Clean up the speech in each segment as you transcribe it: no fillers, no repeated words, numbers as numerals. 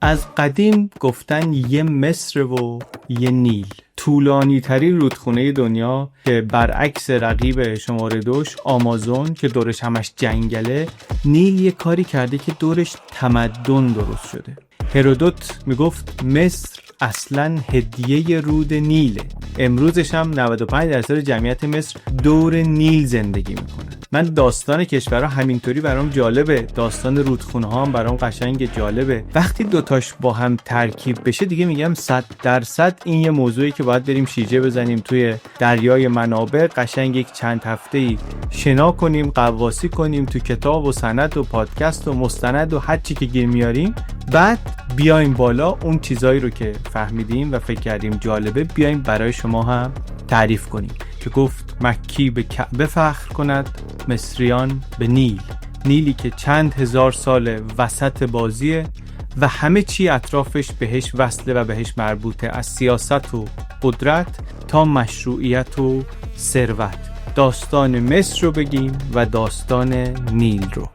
از قدیم گفتن یه مصر و یه نیل، طولانی ترین رودخونه دنیا که برعکس رقیب شماره 2 آمازون که دورش همش جنگله، نیل یه کاری کرده که دورش تمدن درست شده. هرودوت میگفت مصر اصلاً هدیه رود نیله. امروزش هم 95% جمعیت مصر دور نیل زندگی میکنه. من داستان کشورها همینطوری برام جالبه، داستان رودخونه ها هم برام قشنگ جالبه. وقتی دوتاش با هم ترکیب بشه دیگه میگم 100% این یه موضوعی که باید بریم شیجه بزنیم توی دریای منابع، قشنگ یک چند هفته‌ای شنا کنیم، غواصی کنیم تو کتاب و سند و پادکست و مستند و هر چی که گیر میاریم، بعد بیایم بالا اون چیزایی رو که فهمیدیم و فکر کردیم جالبه بیایم برای شما هم تعریف کنیم. که گفت مکی به کعبه فخر کند، مصریان به نیل. نیلی که چند هزار سال وسط بازیه و همه چی اطرافش بهش وصله و بهش مربوطه، از سیاست و قدرت تا مشروعیت و ثروت. داستان مصر رو بگیم و داستان نیل رو.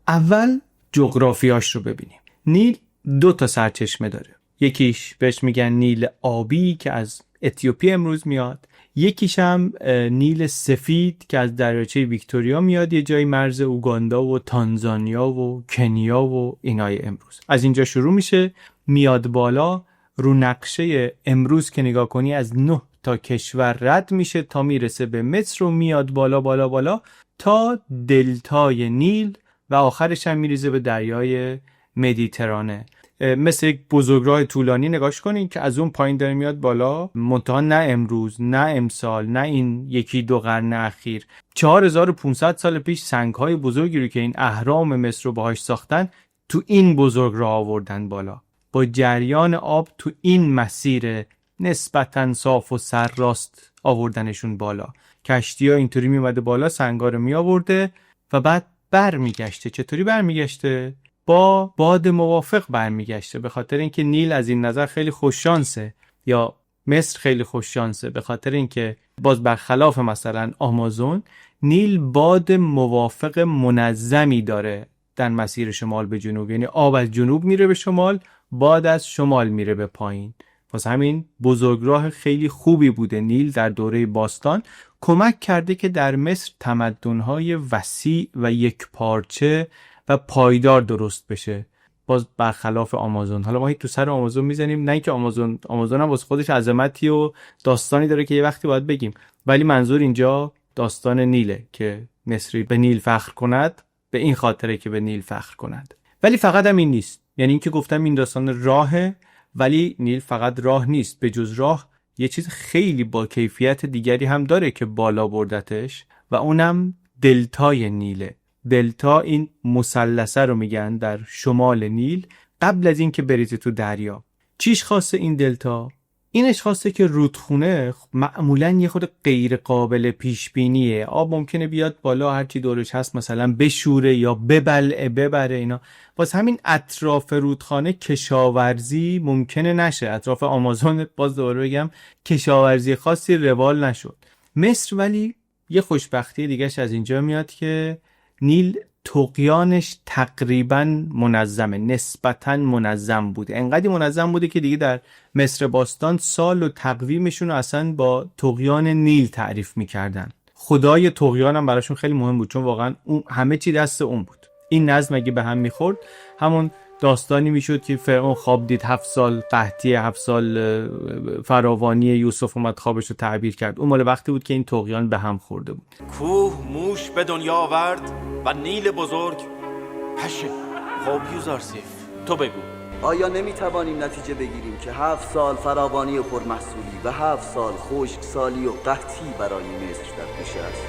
اول جغرافیاش رو ببینیم. نیل 2 سرچشمه داره. یکیش بهش میگن نیل آبی که از اتیوپی امروز میاد، یکیش هم نیل سفید که از دریاچه ویکتوریا میاد، یه جایی مرز اوگاندا و تانزانیا و کنیا و اینای امروز. از اینجا شروع میشه میاد بالا، رو نقشه امروز که نگاه کنی از 9 تا کشور رد میشه تا میرسه به مصر و میاد بالا بالا بالا تا دلتای نیل و آخرش هم میریزه به دریای مدیترانه. مثل یک بزرگراه طولانی نگاش کنین که از اون پایین داره میاد بالا، منتها نه امروز، نه امسال، نه این 1-2 قرن اخیر. 4500 سال پیش سنگ‌های بزرگی رو که این اهرام مصر رو باهاش ساختن تو این بزرگراه آوردن بالا. با جریان آب تو این مسیر نسبتاً صاف و سرراست آوردنشون بالا. کشتی‌ها اینطوری میومده بالا، سنگ‌ها رو میآورده و بعد برمیگشته. چطوری برمیگشته؟ با باد موافق برمیگشته، به خاطر اینکه نیل از این نظر خیلی خوششانسه یا مصر خیلی خوششانسه، به خاطر اینکه باز برخلاف مثلا آمازون، نیل باد موافق منظمی داره در مسیر شمال به جنوب، یعنی آب از جنوب میره به شمال، باد از شمال میره به پایین. پس همین بزرگراه خیلی خوبی بوده نیل در دوره باستان، کمک کرده که در مصر تمدن‌های وسیع و یک پارچه و پایدار درست بشه، باز برخلاف آمازون. حالا ما هی تو سر آمازون میزنیم، نه اینکه آمازون هم واسه خودش عظمتی و داستانی داره که یه وقتی باید بگیم، ولی منظور اینجا داستان نیله که مصری به نیل فخر کند، به این خاطره که به نیل فخر کند. ولی فقط هم این نیست، یعنی اینکه گفتم این داستان راهه، ولی نیل فقط راه نیست، به جز راه یه چیز خیلی با کیفیت دیگری هم داره که بالا بردتش و اونم دلتای نیله. دلتا این مثلثه رو میگن در شمال نیل قبل از این که بریزه تو دریا. چیش خاصه این دلتا؟ اینش خاصه که رودخونه معمولاً یه خود غیر قابل پیش بینیه. آب ممکنه بیاد بالا، هرچی دورش هست مثلا بشوره یا ببره اینا. باز همین اطراف رودخانه کشاورزی ممکنه نشه. اطراف آمازون باز دوباره بگم کشاورزی خاصی روال نشد. مصر ولی یه خوشبختی دیگهش از اینجا میاد که نیل طغیانش تقریباً منظمه، نسبتاً منظم بوده. انقدر منظم بوده که دیگه در مصر باستان سال و تقویمشون رو اصلا با طغیان نیل تعریف میکردن. خدای طغیان هم براشون خیلی مهم بود، چون واقعاً اون همه چی دست اون بود. این نظم اگه به هم میخورد همون داستانی میشد که فرعون خواب دید 7 سال قحطی، 7 سال فراوانی، یوسف اومد خوابش رو تعبیر کرد. اون مال وقتی بود که این طغیان به هم خورده بود. کوه موش به دنیا آورد و نیل بزرگ پشه. خب یوزارسیف تو بگو، آیا نمیتوانیم نتیجه بگیریم که 7 سال فراوانی و پرمحصولی و 7 سال خشکسالی و قحطی برای مصر در پیش است؟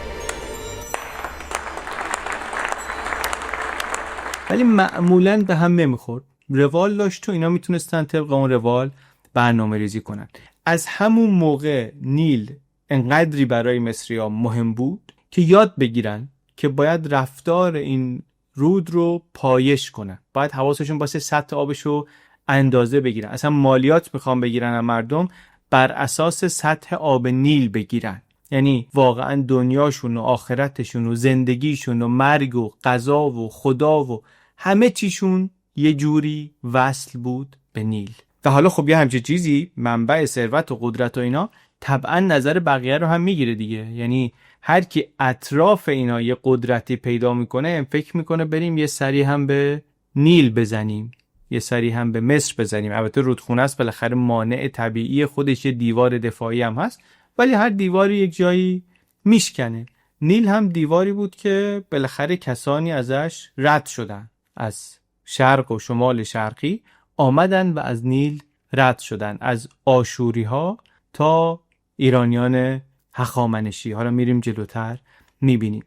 ولی معمولاً به هم نمیخورد. روال داشت و اینا میتونستن طبق اون روال برنامه ریزی کنن. از همون موقع نیل انقدری برای مصری‌ها مهم بود که یاد بگیرن که باید رفتار این رود رو پایش کنن. باید حواسشون باشه سطح آبش رو اندازه بگیرن. اصلا مالیات میخوان بگیرن از مردم، بر اساس سطح آب نیل بگیرن. یعنی واقعا دنیاشون و آخرتشون و زندگیشون و مرگ و قضا و خدا و همه چیشون یه جوری وصل بود به نیل. و حالا خب یه همچین چیزی، منبع ثروت و قدرت و اینا، طبعا نظر بقیه رو هم میگیره دیگه. یعنی هر کی اطراف اینا یه قدرتی پیدا میکنه فکر میکنه بریم یه سری هم به نیل بزنیم، یه سری هم به مصر بزنیم. البته رودخونه است، بالاخره مانع طبیعی خودش، یه دیوار دفاعی هم هست، ولی هر دیواری یک جایی میشکنه. نیل هم دیواری بود که بالاخره کسانی ازش رد شدن، از شرق و شمال شرقی آمدن و از نیل رد شدن، از آشوری ها تا ایرانیان هخامنشی. حالا میریم جلوتر میبینیم.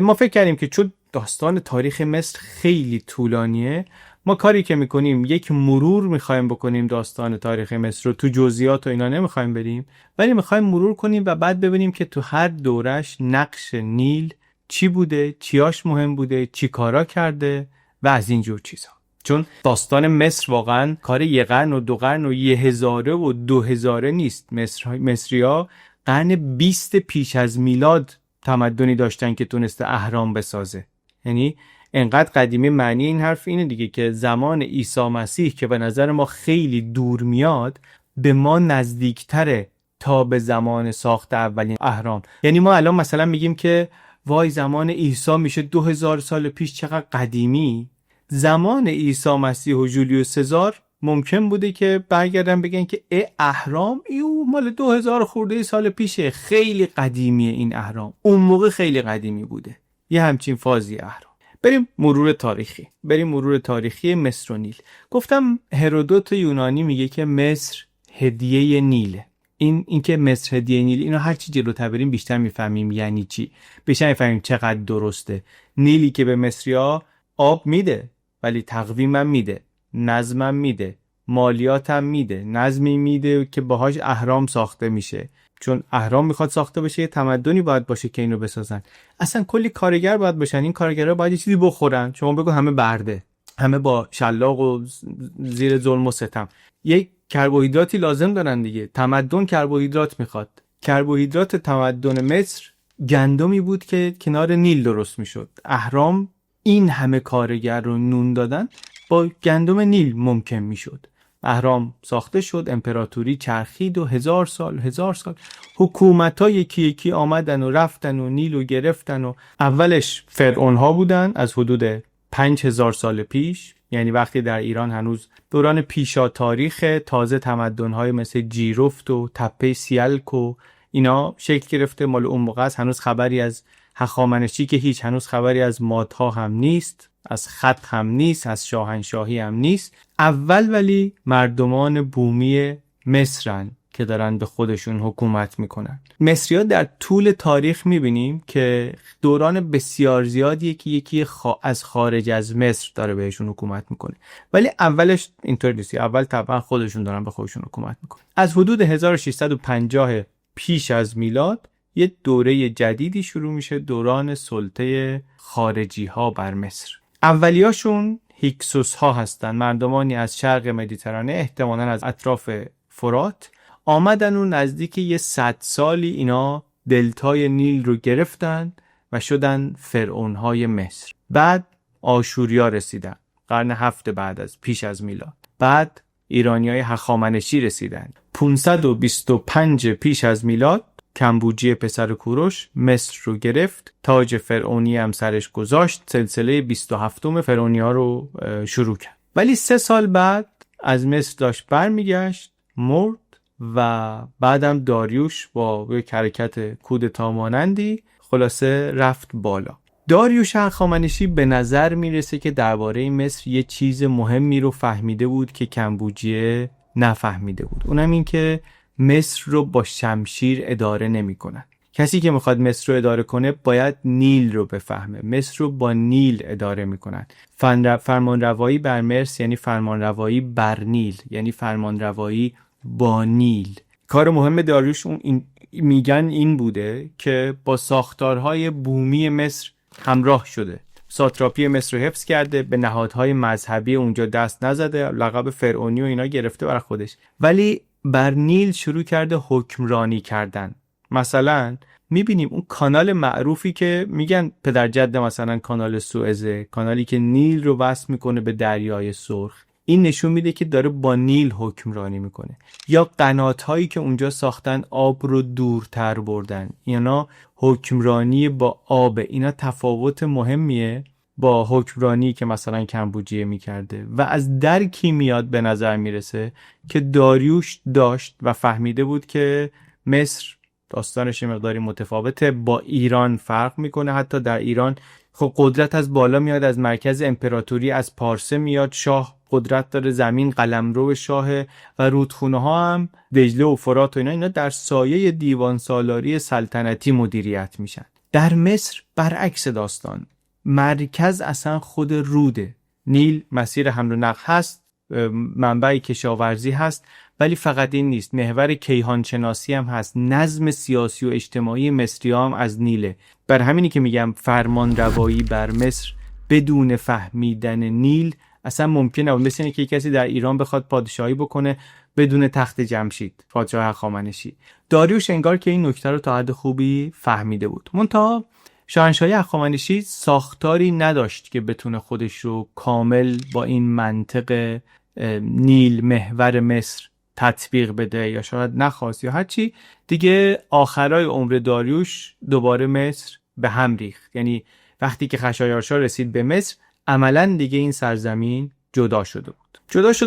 ما فکر کردیم که چون داستان تاریخ مصر خیلی طولانیه، ما کاری که میکنیم یک مرور میخوایم بکنیم داستان تاریخ مصر رو، تو جزئیات و اینا نمیخوایم بریم، ولی میخوایم مرور کنیم و بعد ببینیم که تو هر دورش نقش نیل چی بوده، چیاش مهم بوده، چی کارا کرده و از اینجور چیزا. چون داستان مصر واقعا کار یه قرن و 2 قرن و 1000 و 2000 نیست. مصری‌ها قرن 20 پیش از میلاد تمدنی داشتن که تونسته اهرام بسازه. یعنی انقدر قدیمی. معنی این حرف اینه دیگه که زمان عیسی مسیح که به نظر ما خیلی دور میاد، به ما نزدیکتره تا به زمان ساخت اولین اهرام. یعنی ما الان مثلا میگیم که وای زمان عیسی میشه 2000 سال پیش، چقدر قدیمی. زمان عیسی مسیح و جولیوس سزار ممکن بوده که برگردن بگن که اهرام مال 2000 خورده سال پیشه، خیلی قدیمیه این اهرام. اون موقع خیلی قدیمی بوده. یه همچین فازی اهرام. بریم مرور تاریخی مصر و نیل. گفتم هرودوت یونانی میگه که مصر هدیه نیله. این که مصر هدیه نیل، اینو هر چی جلوتر بریم بیشتر میفهمیم یعنی چی. بیشتر میفهمیم چقدر درسته. نیلی که به مصری‌ها آب میده، ولی تقویمم میده، نظمم میده، مالیاتم میده، نظمی میده که باهاش اهرام ساخته میشه. چون اهرام میخواد ساخته بشه، یه تمدنی باید باشه که اینو بسازن. اصلا کلی کارگر باید باشن. این کارگرها باید یه چیزی بخورن. شما بگو همه برده، همه با شلاق و زیر ظلم و ستم. یک کربوهیدراتی لازم دارن دیگه. تمدن کربوهیدرات میخواد. کربوهیدرات تمدن مصر گندمی بود که کنار نیل درست میشد. اهرام این همه کارگر رو نون دادن، با گندم نیل ممکن میشد. اهرام ساخته شد، امپراتوری چرخید و 1000 سال حکومت‌ها یکی یکی آمدن و رفتن و نیل رو گرفتن. و اولش فرعون‌ها بودن از حدود 5000 سال پیش، یعنی وقتی در ایران هنوز دوران پیشا تاریخ، تازه تمدن‌های مثل جیرفت و تپه سیلک و اینا شکل گرفته. مال اون موقع هنوز خبری از هخامنشی که هیچ، هنوز خبری از مادها هم نیست، از خط هم نیست، از شاهنشاهی هم نیست. اول ولی مردمان بومی مصرن که دارن به خودشون حکومت میکنن. مصری‌ها در طول تاریخ میبینیم که دوران بسیار زیادی که یکی از خارج از مصر داره بهشون حکومت میکنه، ولی اولش اینطور نیست. اول طبعا خودشون دارن به خودشون حکومت میکنن. از حدود 1650 پیش از میلاد یه دوره جدیدی شروع میشه، دوران سلطه خارجی ها بر مصر. اولیاشون هیکسوس ها هستن، مردمانی از شرق مدیترانه، احتمالاً از اطراف فرات آمدن و نزدیک یه 100 سالی اینا دلتای نیل رو گرفتن و شدن فرعون های مصر. بعد آشوریا رسیدن قرن 7 بعد از پیش از میلاد. بعد ایرانیای هخامنشی رسیدن 525 پیش از میلاد. کمبوجی پسر کوروش مصر رو گرفت، تاج فرعونی هم سرش گذاشت، سلسله 27م فرعونی ها رو شروع کرد. ولی 3 سال بعد از مصر داشت برمیگشت، مرد و بعدم داریوش با یک حرکت کودتا مانندی خلاصه رفت بالا. داریوش هخامنشی به نظر میرسه که درباره مصر یه چیز مهمی رو فهمیده بود که کمبوجیه نفهمیده بود. اونم این که مصر رو با شمشیر اداره نمی کنن. کسی که میخواد مصر رو اداره کنه باید نیل رو بفهمه. مصر رو با نیل اداره میکنن. فرمانروایی بر مصر یعنی فرمانروایی بر نیل، یعنی فرمانروایی با نیل. کار مهم داریوش میگن این بوده که با ساختارهای بومی مصر همراه شده. ساتراپی مصر رو حفظ کرده، به نهادهای مذهبی اونجا دست نزده، لقب فرعونی و اینا گرفته برای خودش، ولی بر نیل شروع کرده حکمرانی کردن. مثلا میبینیم اون کانال معروفی که میگن پدر جد مثلا کانال سوئزه، کانالی که نیل رو وصل میکنه به دریای سرخ، این نشون میده که داره با نیل حکمرانی میکنه. یا قنات‌هایی که اونجا ساختن آب رو دورتر بردن، اینا حکمرانی با آب. اینا تفاوت مهمیه با حکمرانی که مثلا کمبوجیه میکرده و از درکی میاد به نظر میرسه که داریوش داشت و فهمیده بود که مصر داستانش مقداری متفاوته، با ایران فرق میکنه. حتی در ایران خب قدرت از بالا میاد، از مرکز امپراتوری از پارسه میاد، شاه قدرت داره، زمین قلمرو شاه و رودخونه ها هم دجله و فرات و اینا در سایه دیوان سالاری سلطنتی مدیریت میشن. در مصر برعکس داستان، مرکز اصلا خود روده، نیل مسیر حمل و نقل هست، منبع کشاورزی هست، ولی فقط این نیست، محور کیهان شناسی هم هست، نظم سیاسی و اجتماعی مصری هم از نیله. بر همینی که میگم فرمان روایی بر مصر بدون فهمیدن نیل اصلا ممکن نبود. مثل اینه که کسی در ایران بخواد پادشاهی بکنه بدون تخت جمشید، پادشاه هخامنشی. داریوش انگار که این نکته رو تا حد خوبی فهمیده بود. منتها شاهنشاهی هخامنشی ساختاری نداشت که بتونه خودش رو کامل با این منطق نیل محور مصر تطبیق بده، یا شاید نخواست یا هرچی دیگه. آخرای عمر داریوش دوباره مصر به هم ریخت. یعنی وقتی که خشایارشا رسید به مصر، عملاً دیگه این سرزمین جدا شده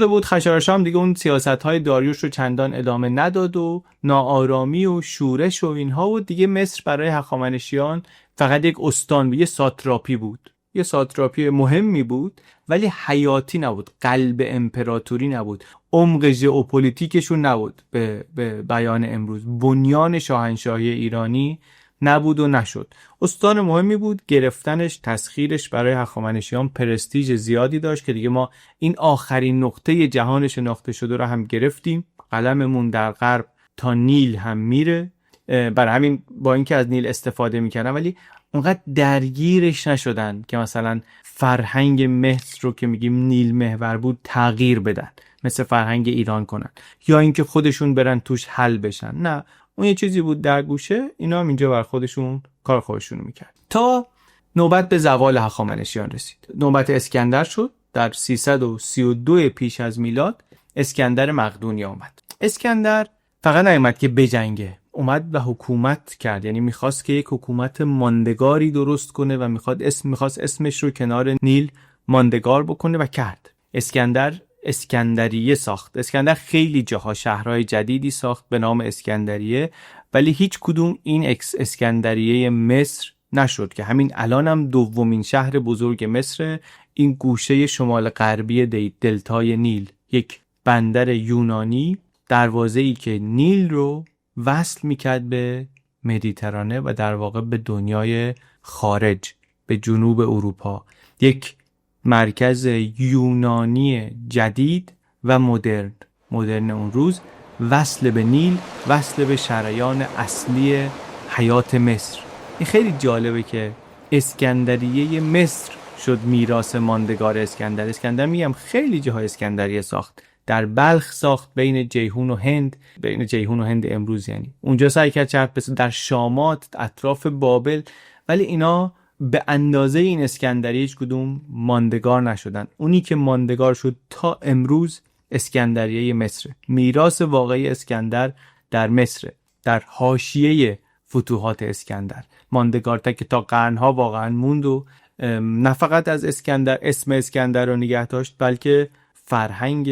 بود. خشایارشا هم دیگه اون سیاست‌های داریوش رو چندان ادامه نداد و ناآرامی و شورش و اینها، و دیگه مصر برای هخامنشیان فقط یک استان، یه ساتراپی بود، یه ساتراپی مهمی بود ولی حیاتی نبود، قلب امپراتوری نبود، عمق ژئوپلیتیکشون نبود، به بیان امروز بنیان شاهنشاهی ایرانی نبود و نشد. استان مهمی بود، گرفتنش، تسخیرش برای هخامنشیان پرستیژ زیادی داشت که دیگه ما این آخرین نقطه جهان شناخته شده رو هم گرفتیم، قلممون در غرب تا نیل هم میره. برای همین با اینکه از نیل استفاده میکردن ولی اونقدر درگیرش نشدن که مثلا فرهنگ مصر رو که میگیم نیل محور بود تغییر بدن، مثل فرهنگ ایران کنن، یا اینکه خودشون برن توش حل بشن. نه، اون یه چیزی بود در گوشه، اینا هم اینجا بر خودشون کار خودشونو میکرد. تا نوبت به زوال هخامنشیان رسید. نوبت اسکندر شد. در 332 پیش از میلاد اسکندر مقدونی آمد. اسکندر فقط نیامد که بجنگه، اومد و حکومت کرد. یعنی میخواست که یک حکومت ماندگاری درست کنه و میخواست اسمش رو کنار نیل ماندگار بکنه و کرد. اسکندر اسکندریه ساخت. اسکندر خیلی جاها شهرهای جدیدی ساخت به نام اسکندریه، ولی هیچ کدوم این اسکندریه مصر نشد که همین الان هم دومین شهر بزرگ مصر، این گوشه شمال غربی دلتای نیل، یک بندر یونانی، دروازه‌ای که نیل رو وصل میکرد به مدیترانه و در واقع به دنیای خارج، به جنوب اروپا. یک مرکز یونانی جدید و مدرن اون روز، وصل به نیل، وصل به شریان اصلی حیات مصر. این خیلی جالبه که اسکندریه مصر شد میراث ماندگار اسکندر. اسکندر میگم خیلی جاهای اسکندریه ساخت، در بلخ ساخت، بین جیهون و هند امروز، یعنی اونجا سعی کرد چرخ بسازه، در شامات، اطراف بابل، ولی اینا به اندازه این اسکندریه هیچ کدوم ماندگار نشدن. اونی که ماندگار شد تا امروز اسکندریه مصر. میراث واقعی اسکندر در مصر، در حاشیه فتوحات اسکندر ماندگار که تا قرنها واقعا موند و نه فقط از اسکندر اسم اسکندر رو نگه داشت، بلکه فرهنگ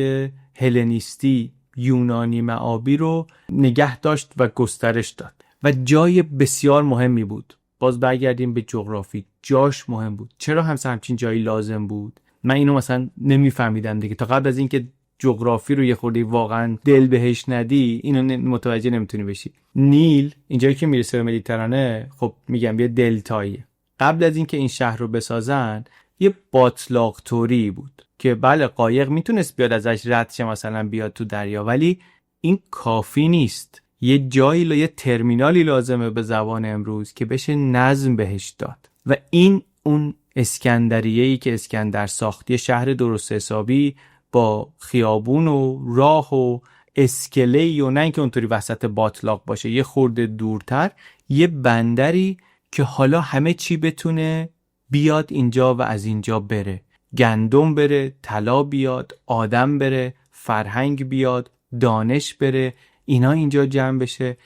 هلنیستی یونانی معابی رو نگه داشت و گسترش داد و جای بسیار مهمی بود. باز برگردیم به جغرافی، جاش مهم بود. چرا همچین جایی لازم بود؟ من اینو مثلا نمیفهمیدم دیگه، تا قبل از اینکه جغرافی رو یه خورده واقعا دل بهش ندی اینو متوجه نمیتونی بشی. نیل اینجایی که میرسه به مدیترانه، خب میگم یه دلتاییه. قبل از اینکه این شهر رو بسازن یه باطلاق توری بود که بله قایق میتونست بیاد ازش رد شه، مثلا بیاد تو دریا، ولی این کافی نیست. یه جایی یه ترمینالی لازمه به زبان امروز که بشه نظم بهش داد و این اون اسکندریه‌ای که اسکندر ساخت، یه شهر درست حسابی با خیابون و راه و اسکله‌ای و نه اینکه اونطوری وسط باطلاق باشه، یه خورده دورتر یه بندری که حالا همه چی بتونه بیاد اینجا و از اینجا بره، گندم بره، طلا بیاد، آدم بره، فرهنگ بیاد، دانش بره، اینا اینجا جمع بشه.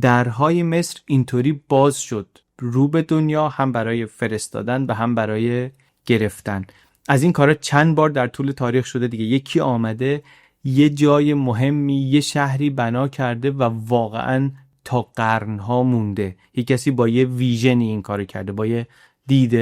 درهای مصر اینطوری باز شد رو به دنیا، هم برای فرستادن و هم برای گرفتن. از این کارا چند بار در طول تاریخ شده دیگه. یکی آمده یه جای مهمی، یه شهری بنا کرده و واقعاً تا قرنها مونده. یک کسی با یه ویژنی این کارو کرده، با یه دید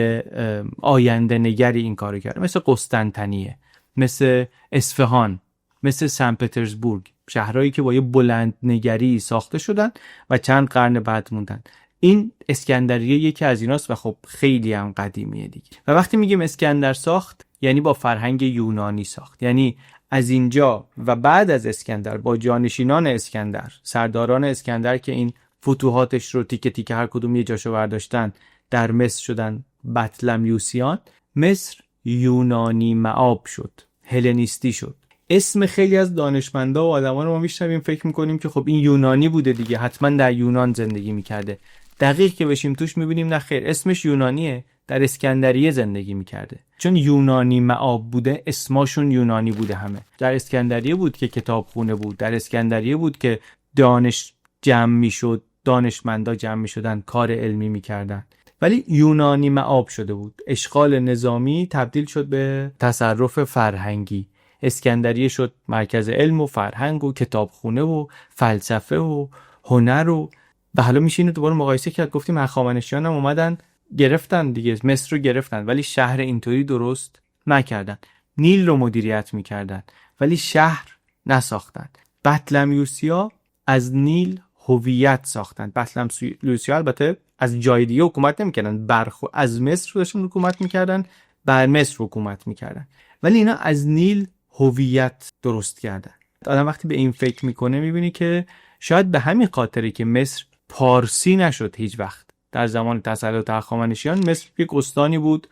آینده نگری این کارو کرده، مثل قسطنطنیه، مثل اصفهان، مثل سن پترزبورگ، شهرهایی که با یه بلند نگری ساخته شدن و چند قرن بعد موندن. این اسکندریه یکی از ایناست و خب خیلی هم قدیمیه دیگه. و وقتی میگیم اسکندر ساخت، یعنی با فرهنگ یونانی ساخت. یعنی از اینجا و بعد از اسکندر با جانشینان اسکندر، سرداران اسکندر که این فتوحاتش رو تیکه تیکه هر کدوم یه جاشو برداشتن، در مصر شدن بطلمیوسیان. مصر یونانی معاب شد، هلنیستی شد. اسم خیلی از دانشمندا و آدما رو ما میشنویم فکر میکنیم که خب این یونانی بوده دیگه، حتما در یونان زندگی میکرده. دقیق که بشیم توش میبینیم نه خیر، اسمش یونانیه، در اسکندریه زندگی میکرده. چون یونانی معاب بوده اسماشون یونانی بوده. همه در اسکندریه بود که کتابخونه بود، در اسکندریه بود که دانش جمع میشد، دانشمندا جمع میشدن، کار علمی میکردن. ولی یونانی معاب شده بود. اشغال نظامی تبدیل شد به تصرف فرهنگی. اسکندریه شد مرکز علم و فرهنگ و کتابخونه و فلسفه و هنر و حالا میشه اینو دوباره مقایسه کرد. گفتیم هخامنشیان هم اومدن گرفتن دیگه، مصر رو گرفتن ولی شهر اینطوری درست نکردن. نیل رو مدیریت میکردن ولی شهر نساختن. بطلمیوسیا از نیل هویت ساختن. بطلمیوسیا البته از جای دیگه حکومت نمیکردن، از مصر داشتن حکومت میکردن، بر مصر حکومت میکردن، ولی اینا از نیل هویت درست کردن. آدم وقتی به این فکر میکنه میبینی که شاید به همین خاطره که مصر پارسی نشد هیچ وقت. در زمان تسلط هخامنشیان مصر یک استانی بود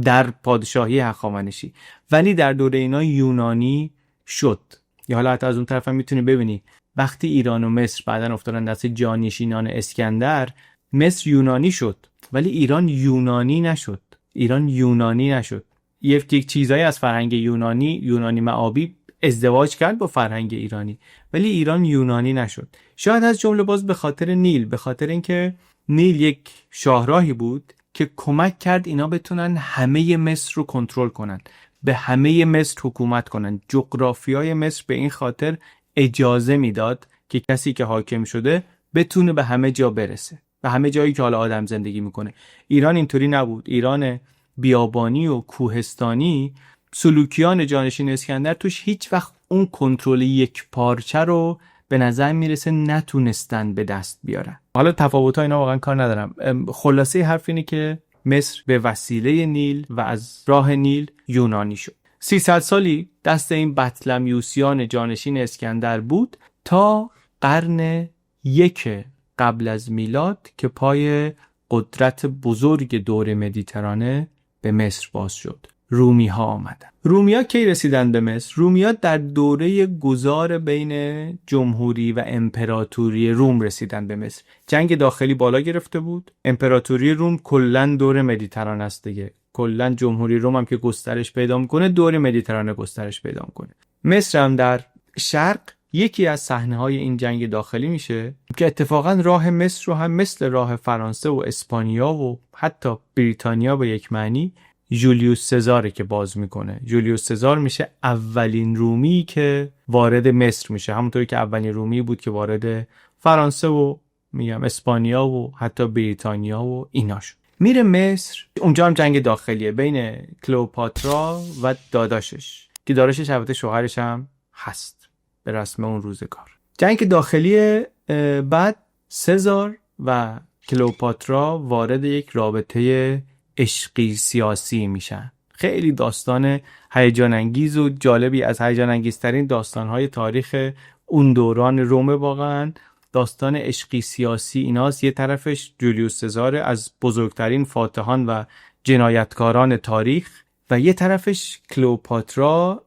در پادشاهی هخامنشی، ولی در دوره اینا یونانی شد. یا حالا حتی از اون طرف هم میتونی ببینی وقتی ایران و مصر بعدن افتادن دست جانشینان اسکندر، مصر یونانی شد ولی ایران یونانی نشد. ایران یونانی نشد. یک چیزایی از فرهنگ یونانی معابی ازدواج کرد با فرهنگ ایرانی، ولی ایران یونانی نشد. شاید از جمله باز به خاطر نیل، به خاطر اینکه نیل یک شاهراهی بود که کمک کرد اینا بتونن همه مصر رو کنترل کنن، به همه مصر حکومت کنن. جغرافیای مصر به این خاطر اجازه میداد که کسی که حاکم شده بتونه به همه جا برسه، به همه جایی که حالا آدم زندگی میکنه. ایران اینطوری نبود. ایران بیابانی و کوهستانی، سلوکیان جانشین اسکندر توش هیچ وقت اون کنترل یک پارچه رو به نظر میرسه نتونستن به دست بیارن. حالا تفاوت‌ها اینا واقعا کار ندارم. خلاصه حرف اینه که مصر به وسیله نیل و از راه نیل یونانی شد. 300 سالی دست این بطلمیوسیان جانشین اسکندر بود تا قرن 1 قبل از میلاد که پای قدرت بزرگ دور مدیترانه به مصر باز شد. رومی ها آمدن. رومی ها کی رسیدن به مصر؟ رومی ها در دوره گذار بین جمهوری و امپراتوری روم رسیدن به مصر. جنگ داخلی بالا گرفته بود. امپراتوری روم کلن دور مدیترانه است دیگه. کلن جمهوری روم هم که گسترش پیدا میکنه دور مدیترانه گسترش پیدا میکنه. مصر هم در شرق یکی از صحنه‌های این جنگ داخلی میشه که اتفاقا راه مصر رو هم مثل راه فرانسه و اسپانیا و حتی بریتانیا به یک معنی جولیوس سزاره که باز میکنه. جولیوس سزار میشه اولین رومی که وارد مصر میشه، همونطوری که اولین رومی بود که وارد فرانسه و اسپانیا و حتی بریتانیا و ایناش. میره مصر، اونجا هم جنگ داخلیه بین کلئوپاترا و داداشش که داداشش البته شوهرش هم هست به رسم اون روزگار. جنگ داخلی بعد سزار و کلئوپاترا وارد یک رابطه عشقی سیاسی میشن. خیلی داستان هیجان انگیز و جالبی، از هیجان انگیزترین داستان‌های تاریخ اون دوران روم. واقعا داستان عشقی سیاسی ایناست. یه طرفش جولیوس سزار از بزرگترین فاتحان و جنایتکاران تاریخ و یه طرفش کلئوپاترا،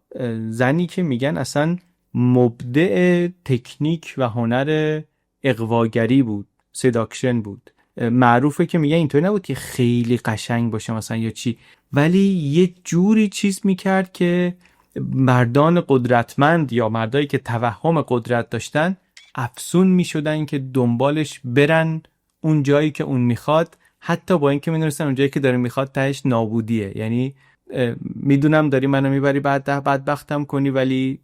زنی که میگن اصلا مبدع تکنیک و هنر اغواگری بود، سداکشن بود. معروفه که میگن اینطوری نبود که خیلی قشنگ باشه مثلا یا چی، ولی یه جوری چیز میکرد که مردان قدرتمند یا مردایی که توهم قدرت داشتن افسون میشدن که دنبالش برن اون جایی که اون میخواد، حتی با اینکه میدونستن اون جایی که داره میخواد تهش نابودیه. یعنی میدونم داری منو میبری بدبختم کنی، ولی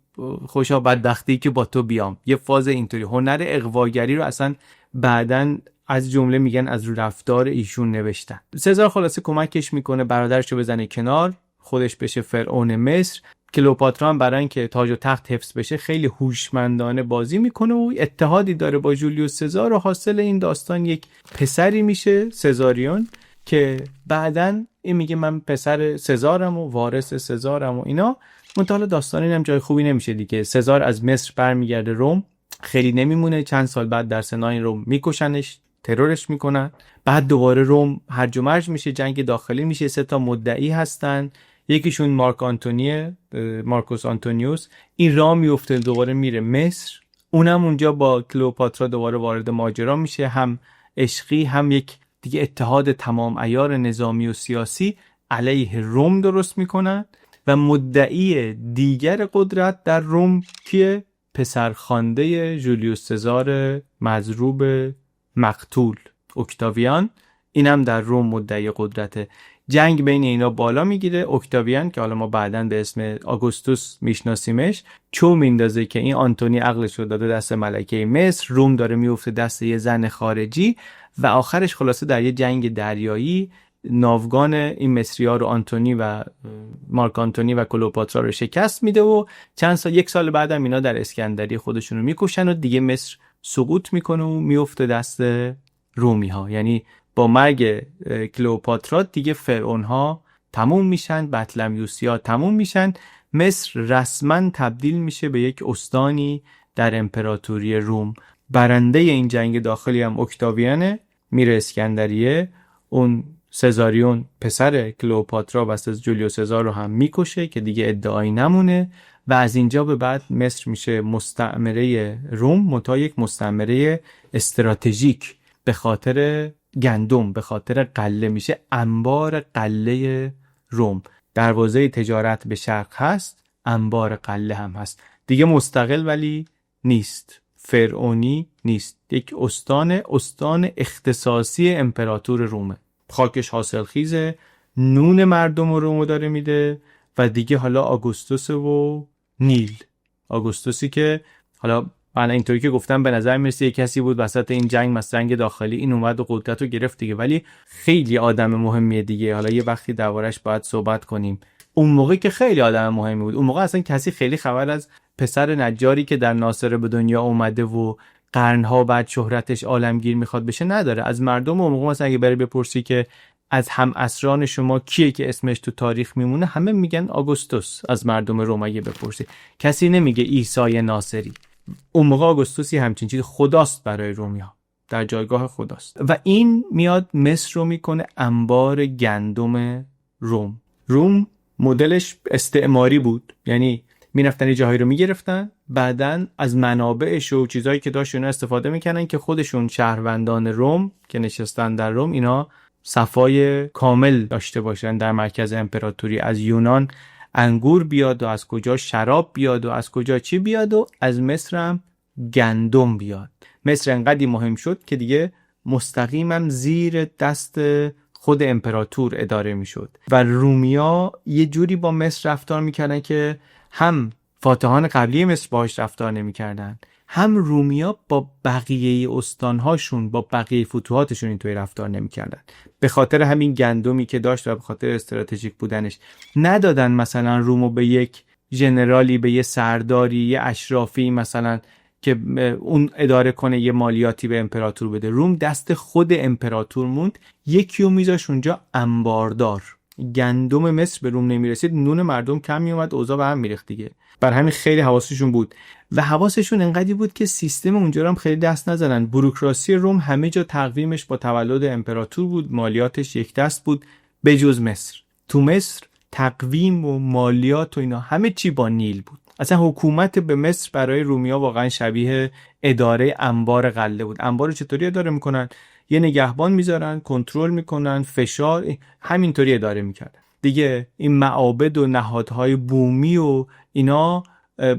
خوشا بدبختی که با تو بیام. یه فاز اینطوری هنر اغواگری رو اصلا بعدن از جمله میگن از رفتار ایشون نوشتن. سزار خلاصه کمکش میکنه برادرشو بزنه کنار، خودش بشه فرعون مصر. کلئوپاترا هم برای اینکه تاج و تخت حفظ بشه خیلی هوشمندانه بازی میکنه و اتحادی داره با جولیوس سزار و حاصل این داستان یک پسری میشه، سزاریون، که بعدن این میگه من پسر سزارم و وارث سزارم و اینا. منتها داستان اینم جای خوبی نمیشه دیگه. سزار از مصر برمیگرده روم، خیلی نمیمونه، چند سال بعد در سنای روم میکشنش، ترورش میکنن. بعد دوباره روم هرج و مرج میشه، جنگ داخلی میشه، 3 تا مدعی هستن. یکیشون مارکوس آنتونیوس. این راه میفته دوباره میره مصر، اونم اونجا با کلئوپاترا دوباره وارد ماجرا میشه، هم عشقی هم یک دیگه اتحاد تمام عیار نظامی و سیاسی علیه روم درست میکنن. و مدعی دیگر قدرت در روم کیه؟ پسرخوانده جولیوس سزار مضروب مقتول، اکتاویان. اینم در روم مدعی قدرته. جنگ بین اینا بالا میگیره. اکتاویان که حالا ما بعداً به اسم آگوستوس میشناسیمش، چو میندازه که این آنتونی عقلش رو داده دست ملکه مصر، روم داره میفته دست یه زن خارجی و آخرش خلاصه در یه جنگ دریایی ناوگان این مصری‌ها رو آنتونی و مارک آنتونی و کلئوپاترا رو شکست میده و یک سال بعدم اینا در اسکندریه خودشون رو میکشن و دیگه مصر سقوط میکنه و میفته دست رومی ها. یعنی با مرگ کلئوپاترا دیگه فرعون ها تموم میشن، بطلمیوسی ها تموم میشن، مصر رسما تبدیل میشه به یک استانی در امپراتوری روم. برنده این جنگ داخلی هم اکتاویانه، میره اسکندریه، اون سزاریون پسر کلئوپاترا و جولیوس سزار رو هم میکشه که دیگه ادعایی نمونه و از اینجا به بعد مصر میشه مستعمره روم، منتها یک مستعمره استراتژیک به خاطر گندم، به خاطر غله، میشه انبار غله روم. دروازه تجارت به شرق هست، انبار غله هم هست. دیگه مستقل ولی نیست، فرعونی نیست، یک استان اختصاصی امپراتور رومه. خاکش حاصلخیزه، نون مردم رومو داره میده و دیگه حالا آگوستوس و نیل. آگوستوسی که حالا من اینطوری که گفتم به نظر میرسه یک کسی بود وسط این جنگ، مثلا جنگ داخلی، این اومد و قدرت رو گرفت دیگه، ولی خیلی آدم مهمیه دیگه. حالا یه وقتی دربارش باید صحبت کنیم. اون موقع که خیلی آدم مهمی بود، اون موقع اصلا کسی خیلی خبر از پسر نجاری که در ناصره به دنیا اومده و قرنها بعد شهرتش عالمگیر میخواد بشه نداره. از مردم اون موقع مثلا اگه بری بپرسی که از هم اسران شما کیه که اسمش تو تاریخ میمونه، همه میگن آگوستوس. از مردم روم اگه بپرسی کسی نمیگه عیسی ناصری. اون موقع آگوستوسی همچین چیز خداست برای رومیا، در جایگاه خداست. و این میاد مصر رو میکنه انبار گندم روم. روم مدلش استعماری بود، یعنی میرفتن یه جاهایی رو میگرفتن، بعدن از منابعش و چیزایی که داشت اونا استفاده میکنن که خودشون شهروندان روم که نشستن در روم اینا صفای کامل داشته باشن در مرکز امپراتوری. از یونان انگور بیاد و از کجا شراب بیاد و از کجا چی بیاد و از مصر هم گندم بیاد. مصر انقدر مهم شد که دیگه مستقیما زیر دست خود امپراتور اداره میشد و رومیا یه جوری با مصر رفتار میکردن که هم فاتحان قبلی مصر باهاش رفتار نمیکردن، هم رومیا با بقیه استانهاشون، با بقیه فتوحاتشون اینطوری رفتار نمیکردن. به خاطر همین گندمی که داشت و به خاطر استراتژیک بودنش ندادن مثلا رومو به یک ژنرالی، به یه سرداری، یه اشرافی مثلا که اون اداره کنه یه مالیاتی به امپراتور بده. روم دست خود امپراتور موند. یکیو میذاش اونجا انباردار. گندم مصر به روم نمیرسید، نون مردم کم میومد، اوضاع به هم میریخت دیگه. بر همین خیلی حواسشون بود و حواسشون انقدری بود که سیستم اونجا هم خیلی دست نزنن. بوروکراسی روم همه جا تقویمش با تولد امپراتور بود، مالیاتش یک دست بود، به جز مصر. تو مصر تقویم و مالیات و اینا همه چی با نیل بود. اصلا حکومت به مصر برای رومیا واقعا شبیه اداره انبار غله بود. انبار رو چطوری اداره میکنن؟ یه نگهبان میذارن، کنترل میکنن، فشار، همینطوری اداره میکردن دیگه. این معابد و نهادهای بومی و اینا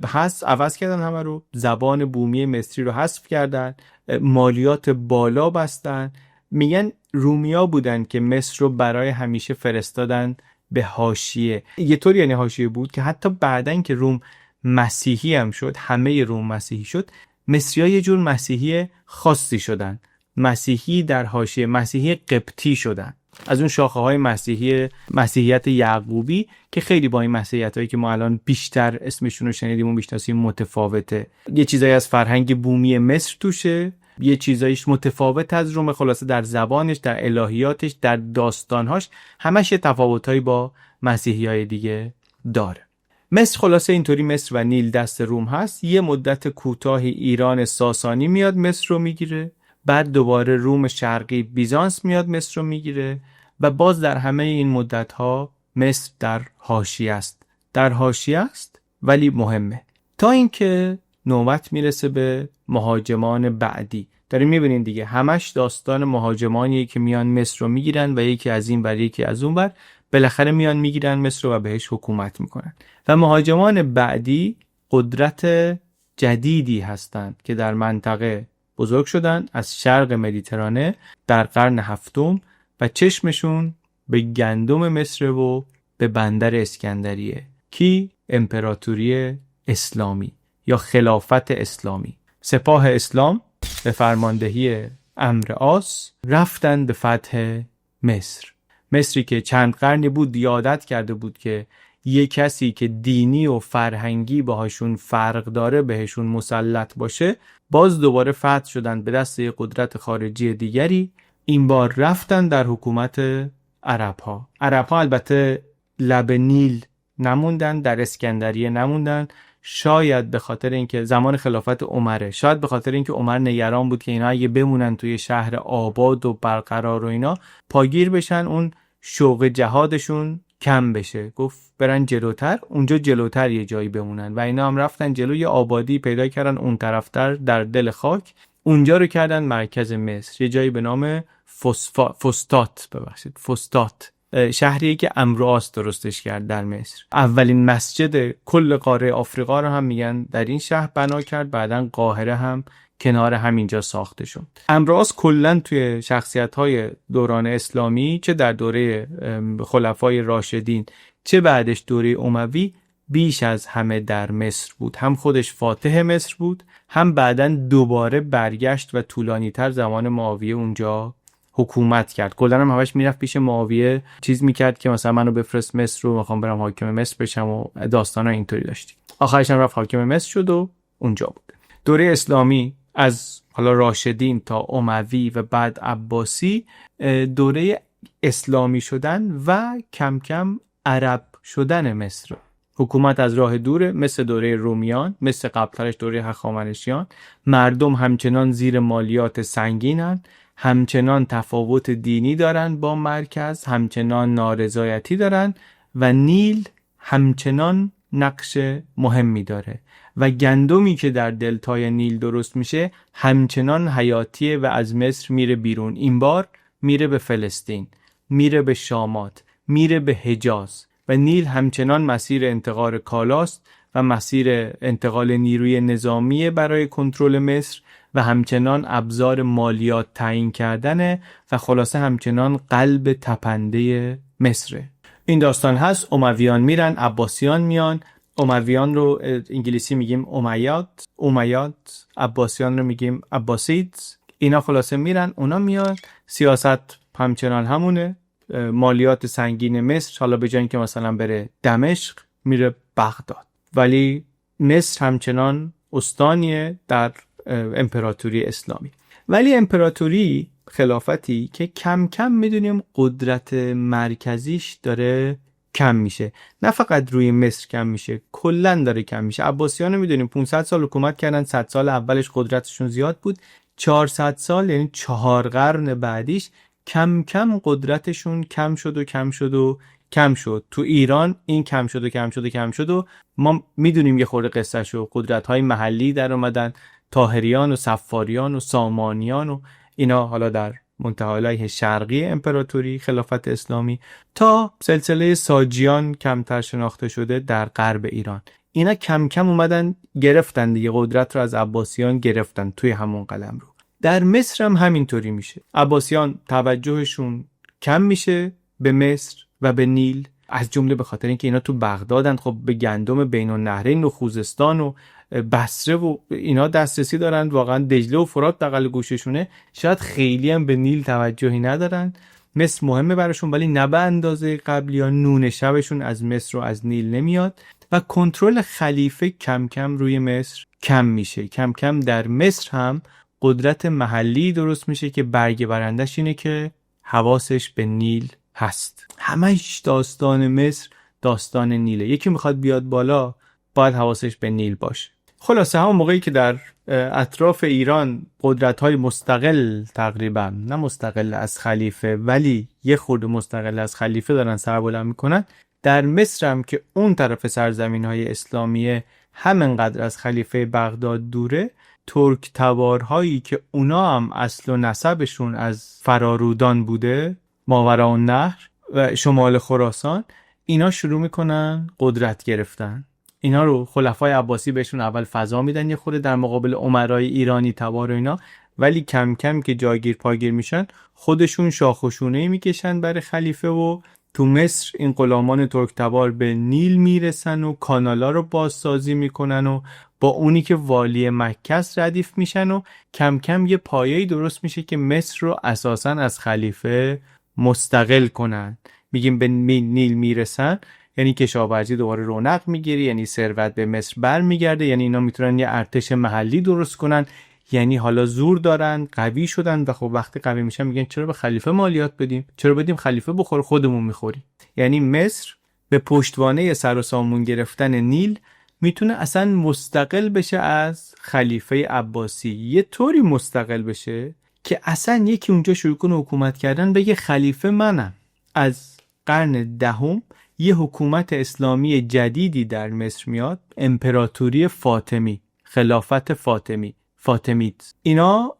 هست، عوض کردن همه رو. زبان بومی مصری رو حذف کردن، مالیات بالا بستن. میگن رومیا بودن که مصر رو برای همیشه فرستادن به حاشیه. یه طور یعنی حاشیه بود که حتی بعدن که روم مسیحی هم شد، همه روم مسیحی شد، مصری‌ها یه جور مسیحی خاصی شدن. مسیحی در حاشیه، مسیحی قبطی شدن. از اون شاخه های مسیحیت یعقوبی که خیلی با این مسیحیت هایی که ما الان بیشتر اسمشون رو شنیدیم و میشناسیم متفاوته. یه چیزایی از فرهنگ بومی مصر توشه، یه چیزایش متفاوت از روم. خلاصه در زبانش، در الهیاتش، در داستانهاش همش یه تفاوتایی با مسیحی های دیگه داره. مصر خلاصه اینطوری مصر و نیل دست روم هست. یه مدت کوتاهی ایران ساسانی میاد مصر رو میگیره، بعد دوباره روم شرقی بیزانس میاد مصر رو میگیره و باز در همه این مدت‌ها مصر در حاشیه است. در حاشیه است ولی مهمه، تا اینکه نوبت میرسه به مهاجمان بعدی. داریم میبینین دیگه همش داستان مهاجمانیه که میان مصر رو میگیرن و یکی از این ور یکی از اون ور، بالاخره میان میگیرن مصر رو و بهش حکومت میکنن. و مهاجمان بعدی قدرت جدیدی هستند که در منطقه بزرگ شدن از شرق مدیترانه در قرن هفتم و چشمشون به گندم مصر و به بندر اسکندریه. کی؟ امپراتوری اسلامی یا خلافت اسلامی. سپاه اسلام به فرماندهی عمرو عاص رفتن به فتح مصر. مصری که چند قرنی بود عادت کرده بود که یه کسی که دینی و فرهنگی باهاشون فرق داره بهشون مسلط باشه، باز دوباره فتح شدن به دست یه قدرت خارجی دیگری. این بار رفتن در حکومت عرب‌ها. عرب‌ها البته لب نیل نموندن، در اسکندریه نموندن، شاید به خاطر اینکه زمان خلافت عمره، شاید به خاطر اینکه عمر نگران بود که اینا اگه بمونن توی شهر آباد و برقرار و اینا پاگیر بشن، اون شوق جهادشون کم بشه، گفت برن جلوتر، اونجا جلوتر یه جایی بمونن. و اینا هم رفتن جلو، یه آبادی پیدا کردن اون طرفتر در دل خاک، اونجا رو کردن مرکز مصر، یه جایی به نام فستات، شهریه که عمرو عاص درستش کرد در مصر. اولین مسجد کل قاره آفریقا رو هم میگن در این شهر بنا کرد، بعدن قاهره هم کنار همینجا ساخته شد. عمرو عاص کلا توی شخصیت‌های دوران اسلامی، چه در دوره خلفای راشدین چه بعدش دوره اموی، بیش از همه در مصر بود. هم خودش فاتح مصر بود، هم بعدن دوباره برگشت و طولانی‌تر زمان معاویه اونجا حکومت کرد. کلا هم همش میرفت پیش معاویه چیز میکرد که مثلا منو بفرست مصر رو، میخوام برم حاکم مصر بشم و داستانا اینطوری داشتیم. آخرش هم رفت حاکم مصر شد و اونجا بود. دوره اسلامی از حالا راشدین تا اموی و بعد عباسی دوره اسلامی شدن و کم کم عرب شدن مصر. حکومت از راه دوره، مثل دوره رومیان، مثل قبلترش دوره هخامنشیان. مردم همچنان زیر مالیات سنگینن، همچنان تفاوت دینی دارن با مرکز، همچنان نارضایتی دارن و نیل همچنان نقش مهمی داره و گندمی که در دلتای نیل درست میشه همچنان حیاتیه و از مصر میره بیرون. این بار میره به فلسطین، میره به شامات، میره به حجاز و نیل همچنان مسیر انتقال کالاست و مسیر انتقال نیروی نظامی برای کنترل مصر و همچنان ابزار مالیات تعیین کردنه و خلاصه همچنان قلب تپنده مصره. این داستان هست. امویان میرن، عباسیان میان. امویان رو انگلیسی میگیم امیاد، عباسیان رو میگیم عباسید. اینا خلاصه میرن، اونا میان، سیاست همچنان همونه، مالیات سنگین مصر، حالا به جای اینکه مثلا بره دمشق میره بغداد، ولی مصر همچنان استانیه در امپراتوری اسلامی. ولی امپراتوری، خلافتی که کم کم میدونیم قدرت مرکزیش داره کم میشه، نه فقط روی مصر کم میشه، کلن داره کم میشه. عباسیان رو میدونیم 500 سال حکومت کردن، 100 سال اولش قدرتشون زیاد بود، 400 سال یعنی 4 قرن بعدیش کم کم قدرتشون کم شد و کم شد و کم شد. تو ایران این کم شد و کم شد و کم شد و ما میدونیم یه خورده قصهشو. قدرت‌های محلی در اومدن، طاهریان و صفاریان و سامانیان و اینا، حالا در منتهای شرقی امپراتوری خلافت اسلامی، تا سلسله ساجیان کمتر شناخته شده در غرب ایران. اینا کم کم اومدن گرفتن دیگه، قدرت رو از عباسیان گرفتن توی همون قلمرو. در مصر هم همینطوری میشه. عباسیان توجهشون کم میشه به مصر و به نیل، از جمله به خاطر اینکه اینا تو بغدادن، خب به گندم بین النهرین و خوزستان و بصره و اینا دسترسی دارن، واقعا دجله و فرات بغل گوششونه، شاید خیلی هم به نیل توجهی ندارن. مصر مهمه براشون ولی نه به اندازه قبلی ها. نون شبشون از مصر و از نیل نمیاد و کنترل خلیفه کم کم روی مصر کم میشه. کم کم در مصر هم قدرت محلی درست میشه که برگ برندش اینه که حواسش به نیل هست. همش داستان مصر داستان نیله. یکی میخواد بیاد بالا باید حواسش به نیل باشه. خلاصه همون موقعی که در اطراف ایران قدرت‌های مستقل، تقریبا نه مستقل از خلیفه ولی یه خورده مستقل از خلیفه دارن سربلند میکنن، در مصر هم که اون طرف سرزمین‌های اسلامیه همینقدر از خلیفه بغداد دوره، ترک تبارهایی که اونا هم اصل و نسبشون از فرارودان بوده، ماوراءالنهر و شمال خراسان، اینا شروع میکنن قدرت گرفتن. اینا رو خلفای عباسی بهشون اول فضا میدن یه خورده در مقابل امرای ایرانی تبار و اینا، ولی کم کم که جاگیر پاگیر میشن خودشون شاخ و شونه‌ای میکشن برای خلیفه و تو مصر این غلامان ترک تبار به نیل میرسن و کانالا رو بازسازی میکنن و با اونی که والی مکه است ردیف میشن و کم کم یه پایه‌ای درست میشه که مصر رو اساساً از خلیفه مستقل کنن. میگیم به نیل میرسن یعنی کشاورزی دوباره رونق میگیره، یعنی ثروت به مصر برمیگرده، یعنی اینا میتونن یه ارتش محلی درست کنن، یعنی حالا زور دارن، قوی شدن و خب وقتی قوی میشن میگن چرا به خلیفه مالیات بدیم، چرا بدیم خلیفه بخوره، خودمون میخوریم. یعنی مصر به پشتوانه سر و سامون گرفتن نیل میتونه اصلا مستقل بشه از خلیفه عباسی. یه طوری مستقل بشه که اصلا یکی اونجا شروع کنه حکومت کردن بگه خلیفه منم. از قرن دهم یه حکومت اسلامی جدیدی در مصر میاد، امپراتوری فاطمی، خلافت فاطمیت. اینا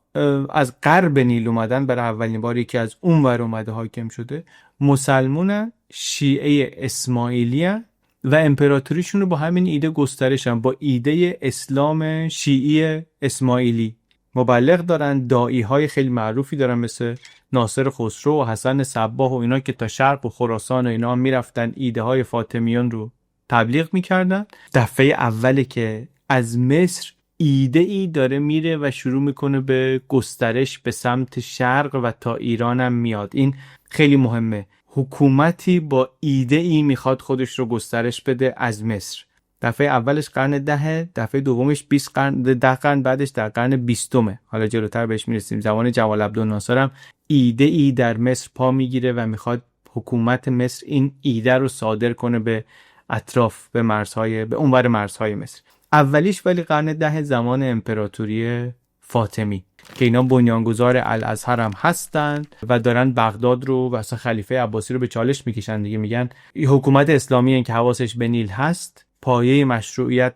از غرب نیل اومدن، برای اولین بار یکی از اون ور اومده حاکم شده، مسلمونن، شیعه اسماعیلی‌ان و امپراتوریشون رو با همین ایده گسترشن، با ایده اسلام شیعی اسماعیلی. مبلغ دارن، داعی های خیلی معروفی دارن مثل ناصر خسرو و حسن صباح و اینا که تا شرق و خراسان و اینا میرفتن ایده های فاطمیان رو تبلیغ میکردن. دفعه اوله که از مصر ایده ای داره میره و شروع میکنه به گسترش به سمت شرق و تا ایران هم میاد. این خیلی مهمه، حکومتی با ایده ای میخواد خودش رو گسترش بده از مصر. دفعه اولش قرن 10، دفعه دومش 20 قرن، 10 قرن بعدش در قرن 20. حالا جلوتر بهش میرسیم. زمان جمال عبدالناصر هم ایده ای در مصر پا میگیره و میخواد حکومت مصر این ایده رو صادر کنه به اطراف، به مرزهای، به اونور مرزهای مصر. اولیش ولی قرن 10 زمان امپراتوری فاطمی که اینا بنیانگذار الازهر هم هستن و دارن بغداد رو و اصلا خلیفه عباسی رو به چالش میکشن دیگه. میگن این حکومت اسلامی این که حواسش به نیل هست، پایه مشروعیت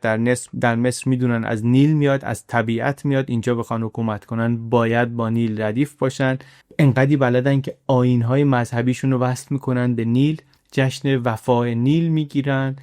در مصر میدونن از نیل میاد، از طبیعت میاد، اینجا بخوان حکومت کنن باید با نیل ردیف باشن. انقدی بلدن که آیین‌های مذهبیشون رو وصل میکنن به نیل، جشن وفای نیل میگیرن،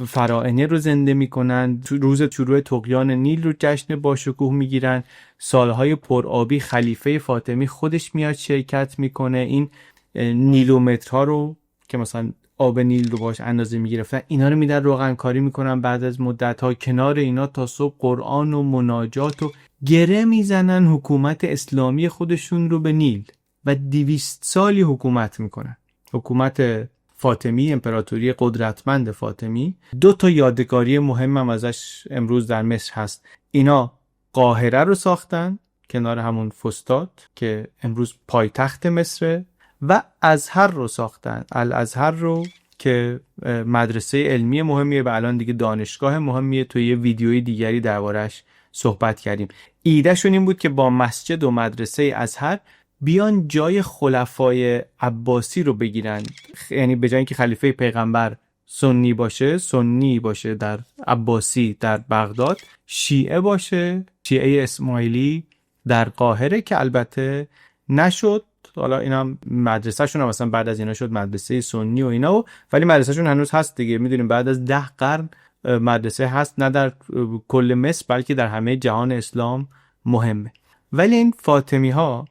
فرائنه رو زنده میکنن، روز شروع طغیان نیل رو جشن باشکوه میگیرن. سالهای پرآبی خلیفه فاطمی خودش میاد شرکت میکنه. این نیلومترها رو که مثلا آب نیل رو باش اندازه میگرفتن، اینا رو میدن روغن کاری میکنن. بعد از مدت ها کنار اینا تا صبح قرآن و مناجات و گره میزنن حکومت اسلامی خودشون رو به نیل و 200 سالی حکومت میکنن. حکومت فاطمی، امپراتوری قدرتمند فاطمی. 2 یادگاری مهم هم ازش امروز در مصر هست. اینا قاهره رو ساختن کنار همون فستاد که امروز پایتخت مصره، و ازهر رو ساختن. الازهر رو که مدرسه علمی مهمیه و الان دیگه دانشگاه مهمیه. توی یه ویدیوی دیگری دربارش صحبت کردیم. ایدهشون این بود که با مسجد و مدرسه ازهر بیان جای خلفای عباسی رو بگیرن، یعنی به جای اینکه خلیفه پیغمبر سنی باشه در عباسی در بغداد، شیعه باشه، شیعه اسماعیلی در قاهره که البته نشد. حالا اینا مدرسه شون هم مثلا بعد از اینا شد مدرسه سنی و اینا، ولی مدرسه شون هنوز هست دیگه. میدونیم بعد از 10 قرن مدرسه هست، نه در کل مصر بلکه در همه جهان اسلام مهمه. ولی این فاطمی ها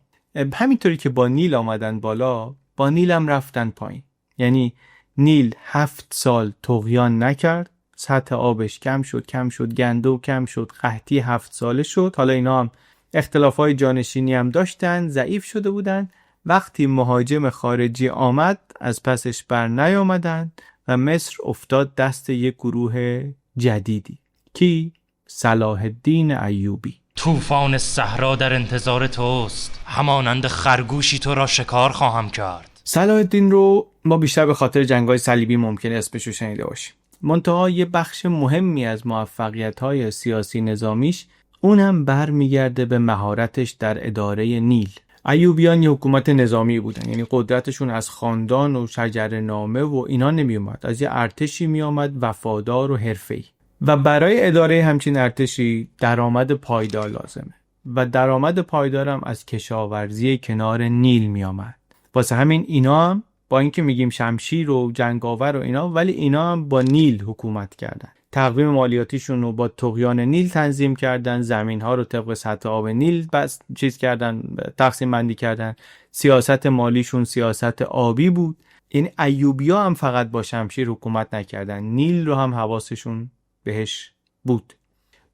همینطوری که با نیل آمدن بالا، با نیل هم رفتن پایین. یعنی نیل 7 سال طغیان نکرد، سطح آبش کم شد، گندو کم شد، قحطی 7 ساله شد. حالا اینا هم اختلافات جانشینی هم داشتن، ضعیف شده بودن. وقتی مهاجم خارجی آمد از پسش بر نیامدن و مصر افتاد دست یک گروه جدیدی. کی؟ صلاح الدین ایوبی. طوفان صحرا در انتظار توست، همانند خرگوشی تو را شکار خواهم کرد. صلاح الدین رو ما بیشتر به خاطر جنگ‌های صلیبی ممکنه اسمش رو شنیده باشیم. منتها یه بخش مهمی از موفقیت‌های سیاسی نظامیش اونم برمیگرده به مهارتش در اداره نیل. ایوبیان یه حکومت نظامی بودن، یعنی قدرتشون از خاندان و شجره‌نامه و اینا نمی اومد، از یه ارتشی می اومد وفادار و حرفه‌ای. و برای اداره همچین ارتشی درآمد پایدار لازمه و درآمد پایدارم از کشاورزی کنار نیل می اومد. واسه همین اینا هم با اینکه میگیم شمشیر و جنگاور و اینا، ولی اینا هم با نیل حکومت کردن. تقویم مالیاتیشون رو با طغیان نیل تنظیم کردن، زمین‌ها رو طبق سطح آب نیل تقسیم بندی کردن. سیاست مالیشون سیاست آبی بود. این ایوبی‌ها هم فقط با شمشیر حکومت نکردن، نیل رو هم حواسشون بهش بود.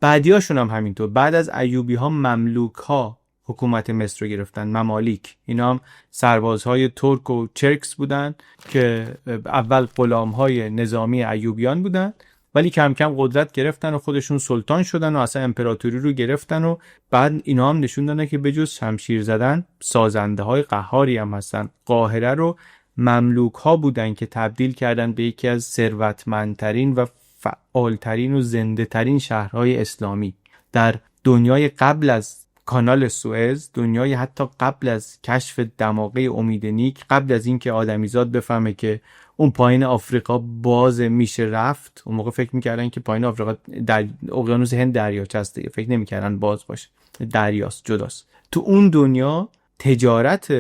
بعدیاشون هم همینطور. بعد از ایوبی‌ها مملوک‌ها حکومت مصر رو گرفتن، ممالیک. اینا هم سربازهای ترک و چرکس بودن که اول غلام‌های نظامی ایوبیان بودن، ولی کم کم قدرت گرفتن و خودشون سلطان شدن و اصلا امپراتوری رو گرفتن و بعد اینا هم نشون دادن که بجز شمشیر زدن سازنده های قهاری هم هستن. قاهره رو مملوک ها بودن که تبدیل کردن به یکی از ثروتمندترین و فعالترین و زنده ترین شهرهای اسلامی در دنیای قبل از کانال سوئز، دنیای حتی قبل از کشف دماغه امید نیک، قبل از اینکه آدمیزاد بفهمه که اون پایین آفریقا باز میشه رفت. اون موقع فکر میکردن که پایین آفریقا در اقیانوس هند دریاچه است دیگه، فکر نمیکردن باز باشه، دریاست، جداست. تو اون دنیا تجارت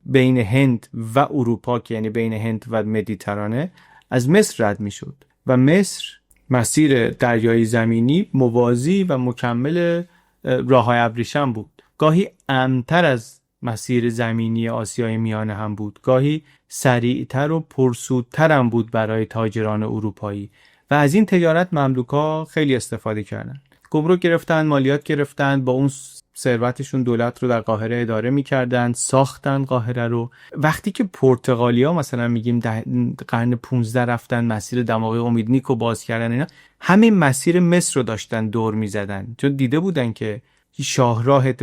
بین هند و اروپا که یعنی بین هند و مدیترانه از مصر رد میشد و مصر مسیر دریایی زمینی موازی و مکمل راههای ابریشم بود. گاهی امن‌تر از مسیر زمینی آسیای میانه هم بود، گاهی سریعتر و پرسودتر هم بود برای تاجران اروپایی و از این تجارت مملوکا خیلی استفاده کردن. گمرک گرفتن، مالیات گرفتن، با اون ثروتشون دولت رو در قاهره اداره می‌کردن، ساختن قاهره رو. وقتی که پرتغالیا مثلا میگیم قرن 15 رفتن مسیر دماغه امید نیک رو باز کردن، اینا همین مسیر مصر رو داشتن دور می‌زدن، چون دیده بودن که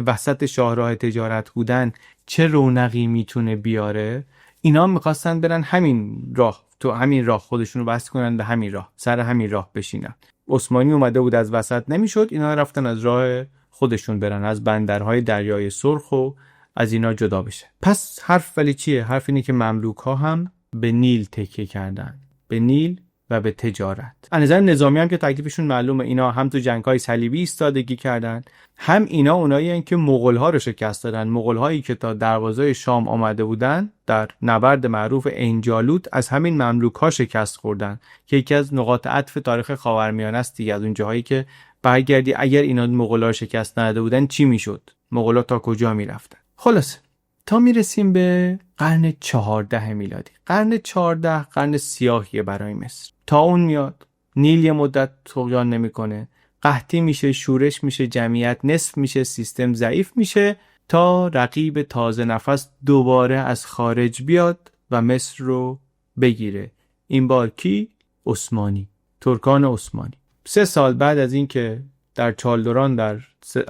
وسط شاهراه تجارت بودن چه رونقی میتونه بیاره. اینا میخواستن برن همین راه، تو همین راه خودشون رو بس کنن، به همین راه، سر همین راه بشینن. عثمانی اومده بود از وسط نمیشد، اینا رفتن از راه خودشون برن، از بندرهای دریای سرخ و از اینا جدا بشه. پس حرف ولی چیه؟ حرف اینه که مملوک ها هم به نیل تکیه کردن، به نیل و به تجارت. از نظر نظامی هم که تکلیفشون معلومه، اینا هم تو جنگ‌های صلیبی ایستادگی کردن، هم اینا اونایین که مغول‌ها رو شکست دادن. مغول‌هایی که تا دروازه شام آمده بودن در نبرد معروف عین جالوت از همین مملوک‌ها شکست خوردن که یکی از نقاط عطف تاریخ خاورمیانه است دیگه. از اون جاهایی که برگردی اگر اینا مغول‌ها رو شکست نداده بودن چی میشد؟ مغول‌ها تا کجا میرفتن؟ خلاص تا میرسیم به قرن 14 میلادی. قرن 14 قرن سیاهیه برای مصر. تا اون میاد، نیل یه مدت طغیان نمیکنه، قحطی میشه، شورش میشه، جمعیت نصف میشه، سیستم ضعیف میشه، تا رقیب تازه نفس دوباره از خارج بیاد و مصر رو بگیره. این بار کی؟ عثمانی، ترکان عثمانی. 3 سال بعد از اینکه در چالدوران در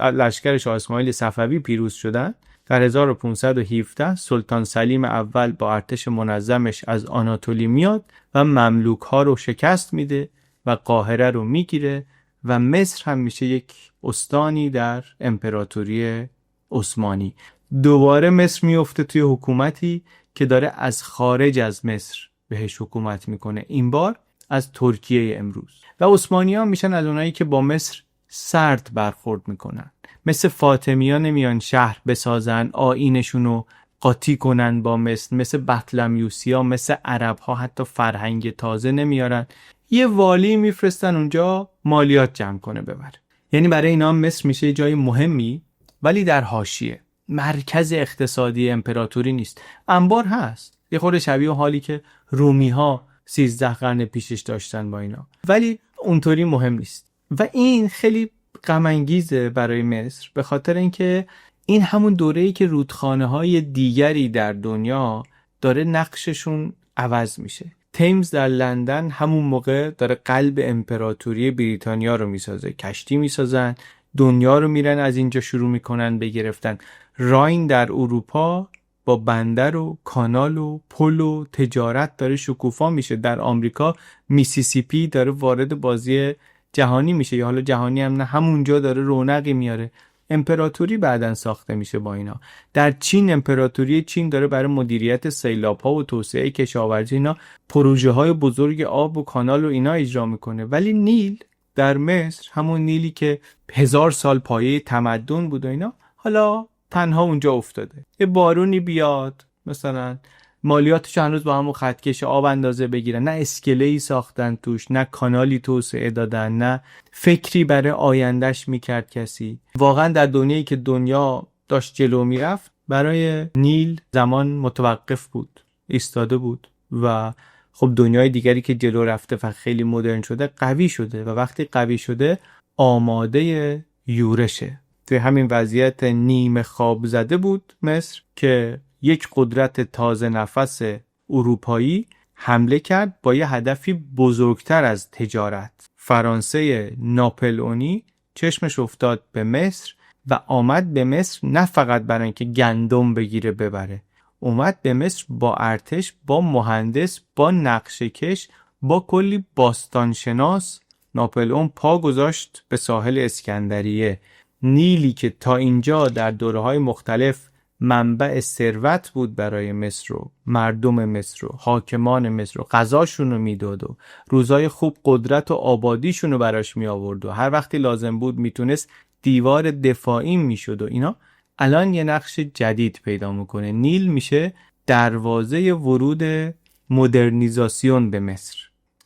لشکر شاه اسماعیل صفوی پیروز شدن، در 1517 سلطان سلیم اول با ارتش منظمش از آناتولی میاد و مملوک ها رو شکست میده و قاهره رو میگیره و مصر هم میشه یک استانی در امپراتوری عثمانی. دوباره مصر میفته توی حکومتی که داره از خارج از مصر بهش حکومت میکنه، این بار از ترکیه امروز. و عثمانیان میشن از اونایی که با مصر سرد برخورد میکنن. مثل فاطمیان نمیان شهر بسازن، آیینشونو قاطی کنن با مصر، مثل بطلمیوسیا، مثل عرب ها حتی فرهنگ تازه نمیارن. یه والی میفرستن اونجا مالیات جمع کنه ببره. یعنی برای اینا مصر میشه جای مهمی ولی در حاشیه، مرکز اقتصادی امپراتوری نیست. انبار هست، یه خورده شبیه حالی که رومی ها 13 قرن پیشش داشتن با اینا، ولی اونطوری مهم نیست. و این خیلی غم انگیزه برای مصر، به خاطر اینکه این همون دوره‌ای که رودخانه‌های دیگری در دنیا داره نقششون عوض میشه. تیمز در لندن همون موقع داره قلب امپراتوری بریتانیا رو میسازه، کشتی میسازن، دنیا رو میرن از اینجا شروع میکنن به گرفتن. راین در اروپا با بندر و کانال و پل و تجارت داره شکوفا میشه. در آمریکا میسیسیپی داره وارد بازی جهانی میشه، یا حالا جهانی هم نه، همونجا داره رونقی میاره. امپراتوری بعدن ساخته میشه با اینا. در چین امپراتوری چین داره برای مدیریت سیلاب‌ها و توسعه کشاورزی اینا پروژه های بزرگ آب و کانال و اینا اجرا میکنه. ولی نیل در مصر، همون نیلی که 1000 سال پایه تمدن بود و اینا، حالا تنها اونجا افتاده. یه بارونی بیاد مثلا مالیاتش هنوز با همون خطکش آب اندازه بگیرن، نه اسکله‌ای ساختن توش، نه کانالی توسعه دادن، نه فکری برای آیندهش میکرد کسی. واقعا در دنیایی که دنیا داشت جلو میرفت، برای نیل زمان متوقف بود، ایستاده بود. و خب دنیای دیگری که جلو رفته و خیلی مدرن شده قوی شده، و وقتی قوی شده آماده یورشه. توی همین وضعیت نیمه خواب زده بود مصر که یک قدرت تازه نفس اروپایی حمله کرد با یه هدفی بزرگتر از تجارت. فرانسه ناپلئونی چشمش افتاد به مصر و آمد به مصر نه فقط برای اینکه گندم بگیره ببره، اومد به مصر با ارتش، با مهندس، با نقشه‌کش، با کلی باستانشناس. ناپلئون پا گذاشت به ساحل اسکندریه. نیلی که تا اینجا در دوره‌های مختلف منبع ثروت بود برای مصر و مردم مصر و حاکمان مصر و غذاشون رو میداد و روزای خوب قدرت و آبادیشون رو براش می آورد و هر وقتی لازم بود میتونست دیوار دفاعی میشد و اینا، الان یه نقش جدید پیدا میکنه. نیل میشه دروازه ورود مدرنیزاسیون به مصر.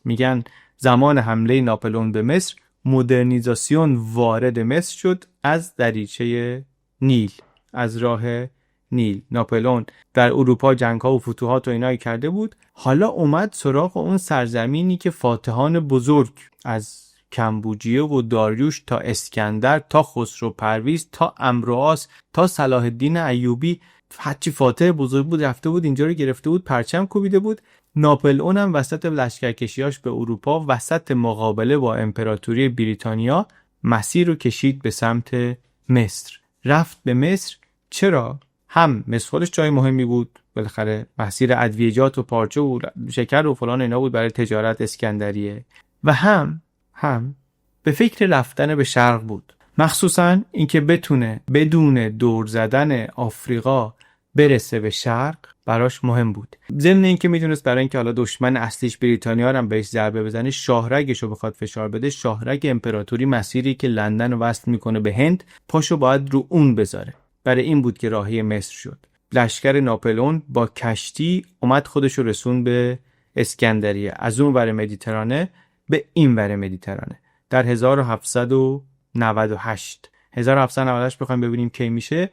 میگن زمان حمله ناپلئون به مصر مدرنیزاسیون وارد مصر شد از دریچه نیل، از راه نیل. ناپلئون در اروپا جنگ‌ها و فتوحات و اینایی کرده بود، حالا اومد سراغ اون سرزمینی که فاتحان بزرگ از کمبوجیه و داریوش تا اسکندر تا خسرو پرویز تا عمروآس تا صلاح الدین ایوبی، هرچی فاتح بزرگ بود رفته بود اینجا رو گرفته بود، پرچم کوبیده بود. ناپلئون هم وسط لشکرکشیاش به اروپا، وسط مقابله با امپراتوری بریتانیا، مسیر رو کشید به سمت مصر. رفت به مصر. چرا؟ هم مصر خودش جای مهمی بود، بالاخره مسیر ادویجات و پارچه و شکر و فلان اینا بود برای تجارت اسکندریه، و هم به فکر رفتن به شرق بود، مخصوصا اینکه بتونه بدون دور زدن آفریقا برسه به شرق براش مهم بود. ضمن اینکه میتونست برای اینکه حالا دشمن اصلیش بریتانیا رو هم بهش ضربه بزنه، شاهرگش رو بخواد فشار بده. شاهرگ امپراتوری مسیری که لندن رو وصل میکنه به هند، پاشو باید رو اون بذاره. برای این بود که راهی مصر شد. لشکر ناپلئون با کشتی اومد خودش رو رسون به اسکندریه، از اون ور مدیترانه به این ور مدیترانه در 1798 بخوایم ببینیم کی میشه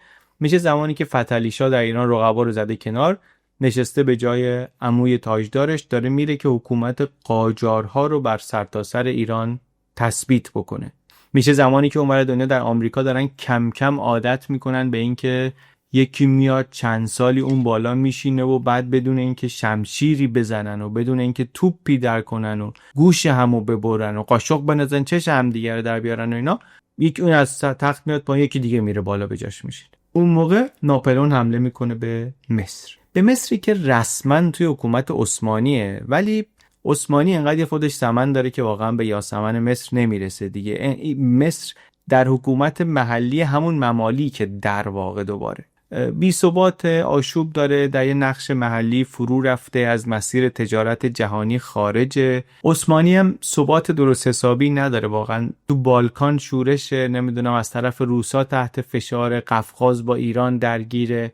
زمانی که فتح علی شاه در ایران رقبا رو زده کنار، نشسته به جای عموی تاجدارش، داره میره که حکومت قاجارها رو بر سرتاسر ایران تثبیت بکنه. میشه زمانی که اونور دنیا در آمریکا دارن کم کم عادت میکنن به این که یکی میاد چند سالی اون بالا میشینه و بعد بدون اینکه شمشیری بزنن و بدون اینکه توپی در کنن و گوش همو ببرن و قاشق بنزن چش هم دیگه رو در بیارن و اینا، یکی اون از تخت میاد پایین، یکی دیگه میره بالا به جاش میشینه. اون موقع ناپلئون حمله میکنه به مصر. به مصری که رسما توی حکومت عثمانیه، ولی عثمانی انقدر خودش سمن داره که واقعا به یاسمن مصر نمیرسه دیگه. مصر در حکومت محلی همون ممالیک در واقع دوباره بی‌ثبات، آشوب داره، در یه نقش محلی فرو رفته، از مسیر تجارت جهانی خارجه. عثمانی هم ثبات درست حسابی نداره، واقعا تو بالکان شورشه، نمیدونم از طرف روسا تحت فشار، قفقاز با ایران درگیره،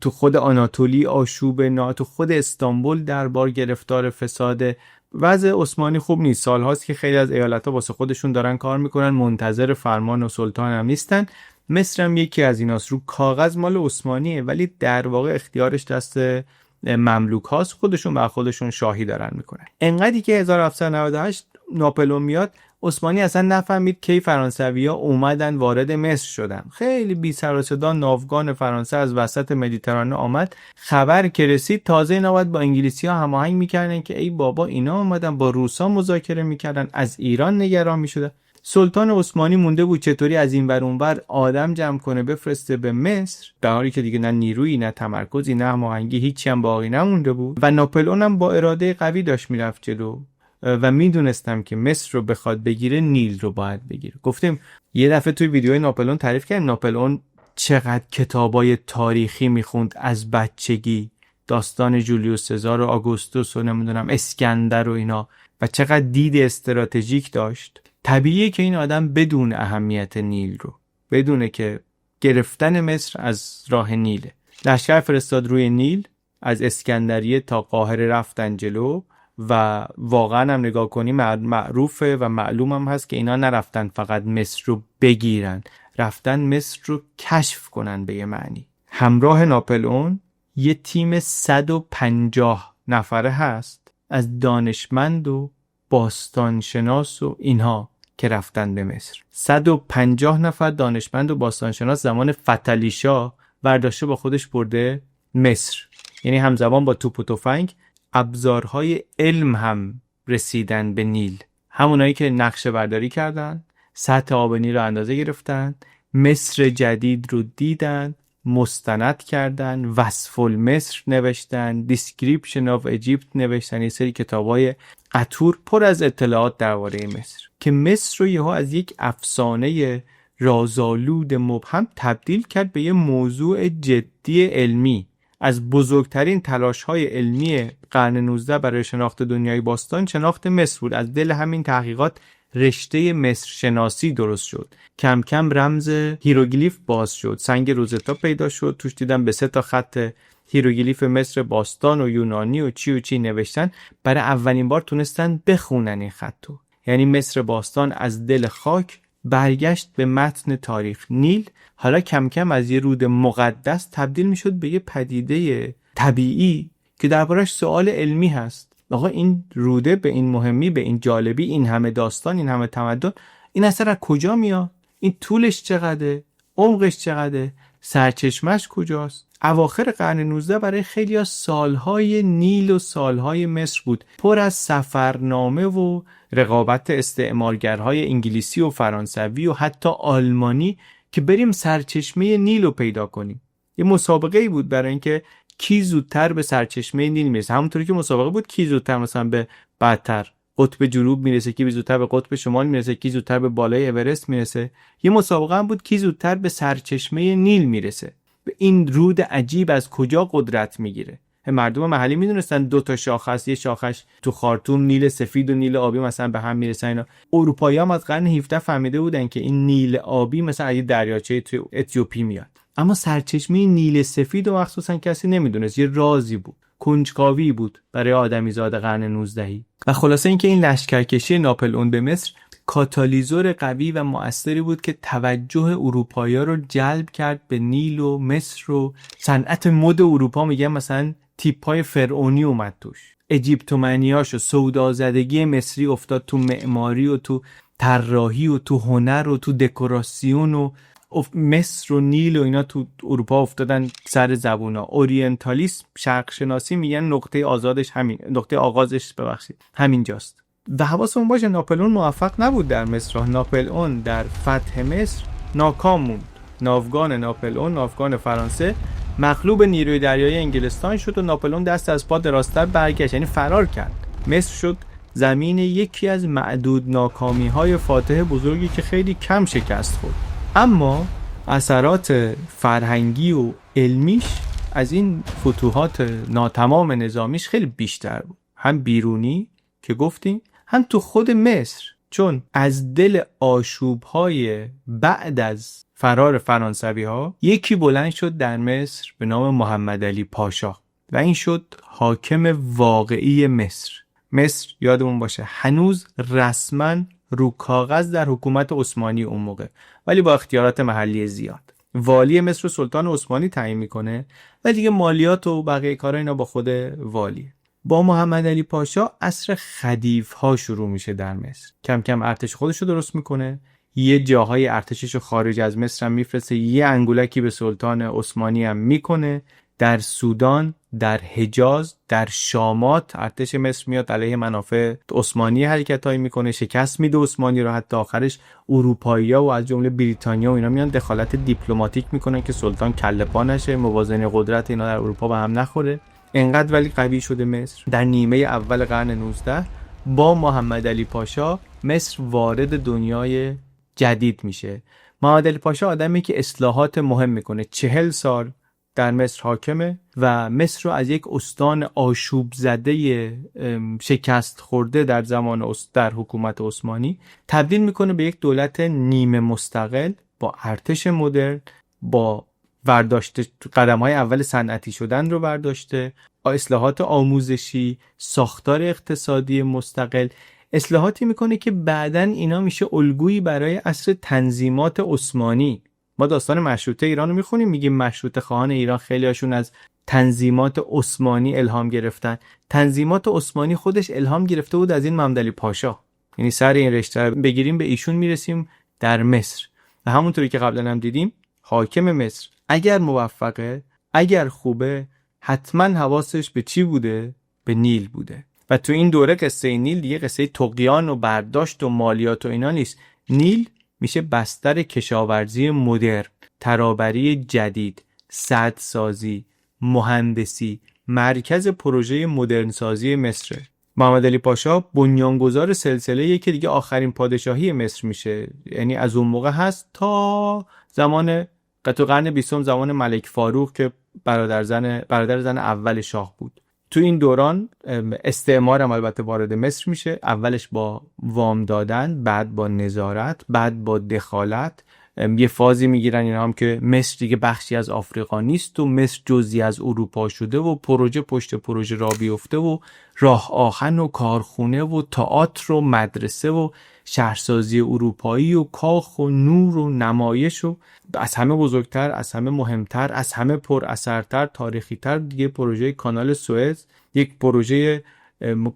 تو خود آناتولی آشوب، تو خود استانبول دربار گرفتار فساده. وضع عثمانی خوب نیست. سالهاست که خیلی از ایالت‌ها واسه خودشون دارن کار میکنن، منتظر فرمان و سلطان هم نیستن. مصر هم یکی از ایناست، رو کاغذ مال عثمانیه ولی در واقع اختیارش دست مملوک هاست، خودشون بر خودشون شاهی دارن میکنن. انقدری که 1798 ناپلئون میاد، عثمانی اصلا نفهمید کی فرانسوی‌ها اومدن وارد مصر شدن. خیلی بی سر و صدا ناوگان فرانسه از وسط مدیترانه آمد، خبر که رسید تازه اینا باید با انگلیسی‌ها هماهنگ میکردن که ای بابا اینا اومدن با روسا مذاکره میکردن، از ایران نگران میشدن. سلطان عثمانی مونده بود چطوری از این ور اون ور آدم جمع کنه بفرسته به مصر، در حالی که دیگه نه نیرویی نه تمرکزی نه هماهنگی هیچی هم باقی نمونده بود و ناپلئون هم با اراده قوی داشت میرفت جلو و میدونستم که مصر رو بخواد بگیره نیل رو باید بگیره. گفتیم یه دفعه توی ویدیوی ناپلئون تعریف کردیم ناپلئون چقدر کتابای تاریخی میخوند از بچگی، داستان جولیوس سزار و آگوستوس و نمیدونم اسکندر و اینا، و چقدر دید استراتژیک داشت. طبیعیه که این آدم بدون اهمیت نیل رو، بدونه که گرفتن مصر از راه نیله. لشکر فرستاد روی نیل، از اسکندریه تا قاهره رفتن جلو و واقعا هم نگاه کنی معروفه و معلوم هم هست که اینا نرفتن فقط مصر رو بگیرن، رفتن مصر رو کشف کنن به یه معنی. همراه ناپلئون یه تیم 150 نفره هست از دانشمند و باستانشناس و اینها که رفتن به مصر. 150 نفر دانشمند و باستانشناس زمان فتحعلی شاه برداشته با خودش برده مصر. یعنی همزمان با توپ و تفنگ ابزارهای علم هم رسیدن به نیل. همونایی که نقشه برداری کردن، سطح آب نیل رو اندازه گرفتن، مصر جدید رو دیدن، مستند کردن، وصف المصر نوشتن، دیسکریپشن آف اجیپت نوشتن، یه سری کتابای قطور پر از اطلاعات درباره مصر که مصر رو یهو از یک افسانه رازآلود مبهم تبدیل کرد به یه موضوع جدی علمی. از بزرگترین تلاش‌های علمی قرن 19 برای شناخت دنیای باستان شناخت مصر بود. از دل همین تحقیقات رشته مصر شناسی درست شد. کم کم رمز هیروگلیف باز شد، سنگ روزتا پیدا شد، توش دیدن به 3 تا خط هیروگلیف مصر باستان و یونانی و چی نوشتن. برای اولین بار تونستن بخونن این خطو. یعنی مصر باستان از دل خاک برگشت به متن تاریخ. نیل حالا کم کم از یه رود مقدس تبدیل میشد به یه پدیده طبیعی که دربارش سوال علمی هست. آقا این روده به این مهمی، به این جالبی، این همه داستان، این همه تمدن، این اثر از کجا میاد؟ این طولش چقدره؟ عمقش چقدره؟ سرچشمش کجاست؟ اواخر قرن 19 برای خیلی از سالهای نیل و سالهای مصر بود، پر از سفرنامه و رقابت استعمارگرهای انگلیسی و فرانسوی و حتی آلمانی که بریم سرچشمه نیل رو پیدا کنیم. یه مسابقه بود برای اینکه کی زودتر به سرچشمه نیل میرسه. همونطوری که مسابقه بود کی زودتر مثلا به بعدتر قطب جنوب میرسه، کی زودتر به قطب شمال میرسه، کی زودتر به بالای اورست میرسه. یه مسابقه هم بود کی زودتر به سرچشمه نیل میرسه. به این رود عجیب از کجا قدرت میگیره. مردم محلی میدونستن 2 تا شاخه است، یه شاخش تو خارتوم نیل سفید و نیل آبی مثلا به هم میرسن. اینا اروپایی‌ها هم از قرن 17 فهمیده بودن که این نیل آبی مثلا از دریاچه تو اتیوپی میاد، اما سرچشمه نیل سفید و مخصوصا کسی نمیدونست. یه رازی بود، کنجکاوی بود برای آدمیزاد قرن 19. و خلاصه اینکه این لشکرکشی ناپلئون به مصر کاتالیزور قوی و مؤثری بود که توجه اروپایی‌ها رو جلب کرد به نیل و مصر و صنعت مد اروپا. میگن مثلا تیپ‌های فرعونی اومد توش، اجیپتومنیاش و سودازدگی مصری افتاد تو معماری و تو طراحی و تو هنر و تو دکوراسیون و مصر و نیل و اینا تو اروپا افتادن سر زبونا. اورینتالیسم، شرق شناسی میگن نقطه آغازش همینجاست. و حواسمون باشه ناپلئون موفق نبود در مصر. ناپلئون در فتح مصر ناکام موند. ناوگان ناپلئون، ناوگان فرانسه، مغلوب نیروی دریایی انگلستان شد و ناپلئون دست از پا درازتر برگشت، یعنی فرار کرد. مصر شد زمین یکی از معدود ناکامی‌های فاتح بزرگی که خیلی کم شکست خورد. اما اثرات فرهنگی و علمیش از این فتوحات ناتمام نظامیش خیلی بیشتر بود، هم بیرونی که گفتیم، هم تو خود مصر، چون از دل آشوب‌های بعد از فرار فرانسوی‌ها یکی بلند شد در مصر به نام محمد علی پاشا و این شد حاکم واقعی مصر. مصر یادمون باشه هنوز رسما رو کاغذ در حکومت عثمانی اون موقع، ولی با اختیارات محلی زیاد. والی مصر رو سلطان عثمانی تعیین میکنه و دیگه مالیات و بقیه کارا اینا با خود والی. با محمد علی پاشا عصر خدیو ها شروع میشه در مصر. کم کم ارتش خودش رو درست میکنه، یه جاهای ارتشش رو خارج از مصر هم میفرسته، یه انگولکی به سلطان عثمانی هم میکنه. در سودان، در حجاز، در شامات ارتش مصر میاد علیه منافع عثمانی حرکتایی میکنه، شکست میده عثمانی رو. حتی آخرش اروپایی‌ها و از جمله بریتانیا و اینا میان دخالت دیپلماتیک میکنن که سلطان کله پا نشه، موازنه قدرت اینا در اروپا به هم نخوره. انقدر ولی قوی شده مصر در نیمه اول قرن 19 با محمد علی پاشا مصر وارد دنیای جدید میشه. محمد علی پاشا آدمی که اصلاحات مهم میکنه، 40 سال در مصر حاکمه و مصر رو از یک استان آشوب زده شکست خورده در زمان در حکومت عثمانی تبدیل میکنه به یک دولت نیمه مستقل با ارتش مدرن، با برداشته قدم‌های اول صنعتی شدن رو برداشته، اصلاحات آموزشی، ساختار اقتصادی مستقل، اصلاحاتی میکنه که بعدن اینا میشه الگویی برای عصر تنظیمات عثمانی. ما داستان مشروطه ایران رو میخونیم، میگیم مشروطه خواهان ایران خیلی هاشون از تنظیمات عثمانی الهام گرفتن. تنظیمات عثمانی خودش الهام گرفته بود از این محمد علی پاشا. یعنی سر این رشته بگیریم به ایشون میرسیم در مصر. و همونطوری که قبلا هم دیدیم حاکم مصر اگر موفقه، اگر خوبه، حتما حواسش به چی بوده؟ به نیل بوده. و تو این دوره قصه نیل دیگه قصه طغیان و برداشت و مالیات و اینا نیست. نیل میشه بستر کشاورزی مدرن، ترابری جدید، سدسازی، مهندسی، مرکز پروژه مدرن سازی مصر. محمد علی پاشا بنیانگذار سلسله‌ای که دیگه آخرین پادشاهی مصر میشه، یعنی از اون موقع هست تا زمان قرن 20 زمان ملک فاروق که برادر زن اول شاه بود. تو این دوران استعمار هم البته وارد مصر میشه، اولش با وام دادن، بعد با نظارت، بعد با دخالت. یه فازی میگیرن اینا هم که مصر دیگه بخشی از آفریقا نیست و مصر جزئی از اروپا شده و پروژه پشت پروژه راه بیفته و راه آهن و کارخونه و تئاتر و مدرسه و شهرسازی اروپایی و کاخ و نور و نمایش و از همه بزرگتر، از همه مهمتر، از همه پر اثرتر، تاریخی‌تر دیگه پروژه کانال سوئز، یک پروژه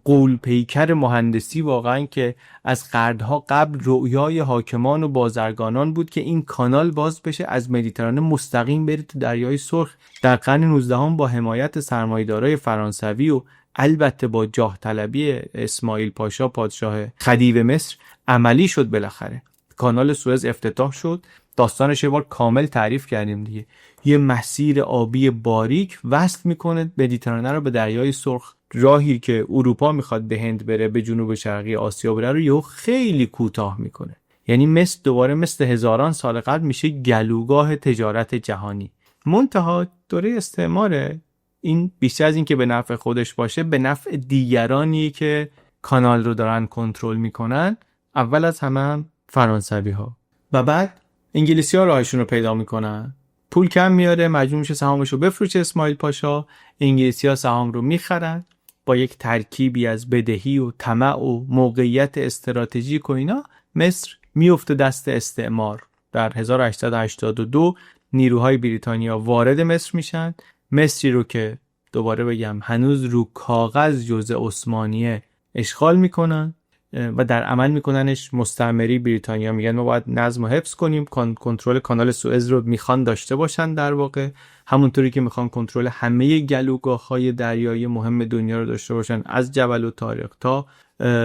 غول پیکر مهندسی واقعا که از قرنها قبل رؤیای حاکمان و بازرگانان بود که این کانال باز بشه از مدیترانه مستقیم بره تو دریای سرخ. در قرن 19 با حمایت سرمایه‌دارای فرانسوی و البته با جاه طلبی اسماعیل پاشا پادشاه خدیو مصر عملی شد. بالاخره کانال سوئز افتتاح شد. داستانش یه بار کامل تعریف کردیم دیگه. یه مسیر آبی باریک وصل میکنه مدیترانه رو به دریای سرخ. راهی که اروپا میخواد به هند بره، به جنوب شرقی آسیا بره رو یهو خیلی کوتاه میکنه. یعنی مصر دوباره مثل هزاران سال قبل میشه گلوگاه تجارت جهانی. منتها دوره استعماره این بیشتر از این که به نفع خودش باشه، به نفع دیگرانی که کانال رو دارن کنترل میکنن. اول از همه هم فرانسوی ها و بعد انگلیسی ها راهشون رو پیدا میکنن. پول کم میاره، مجبور میشه سهامش رو بفروشه اسماعیل پاشا. انگلیسی ها سهام رو میخرن با یک ترکیبی از بدهی و طمع و موقعیت استراتژیک و اینا. مصر میفته دست استعمار. در 1882 نیروهای بریتانیا وارد مصر میشن. مصری رو که دوباره بگم هنوز رو کاغذ جزء عثمانیه اشغال میکنن و در عمل میکننش مستعمری بریتانیا. میگن ما باید نظم و حفظ کنیم، کنترل کانال سوئز رو میخوان داشته باشن. در واقع همونطوری که میخوان کنترل همه گلوگاه‌های دریایی مهم دنیا رو داشته باشن، از جبل و طارق تا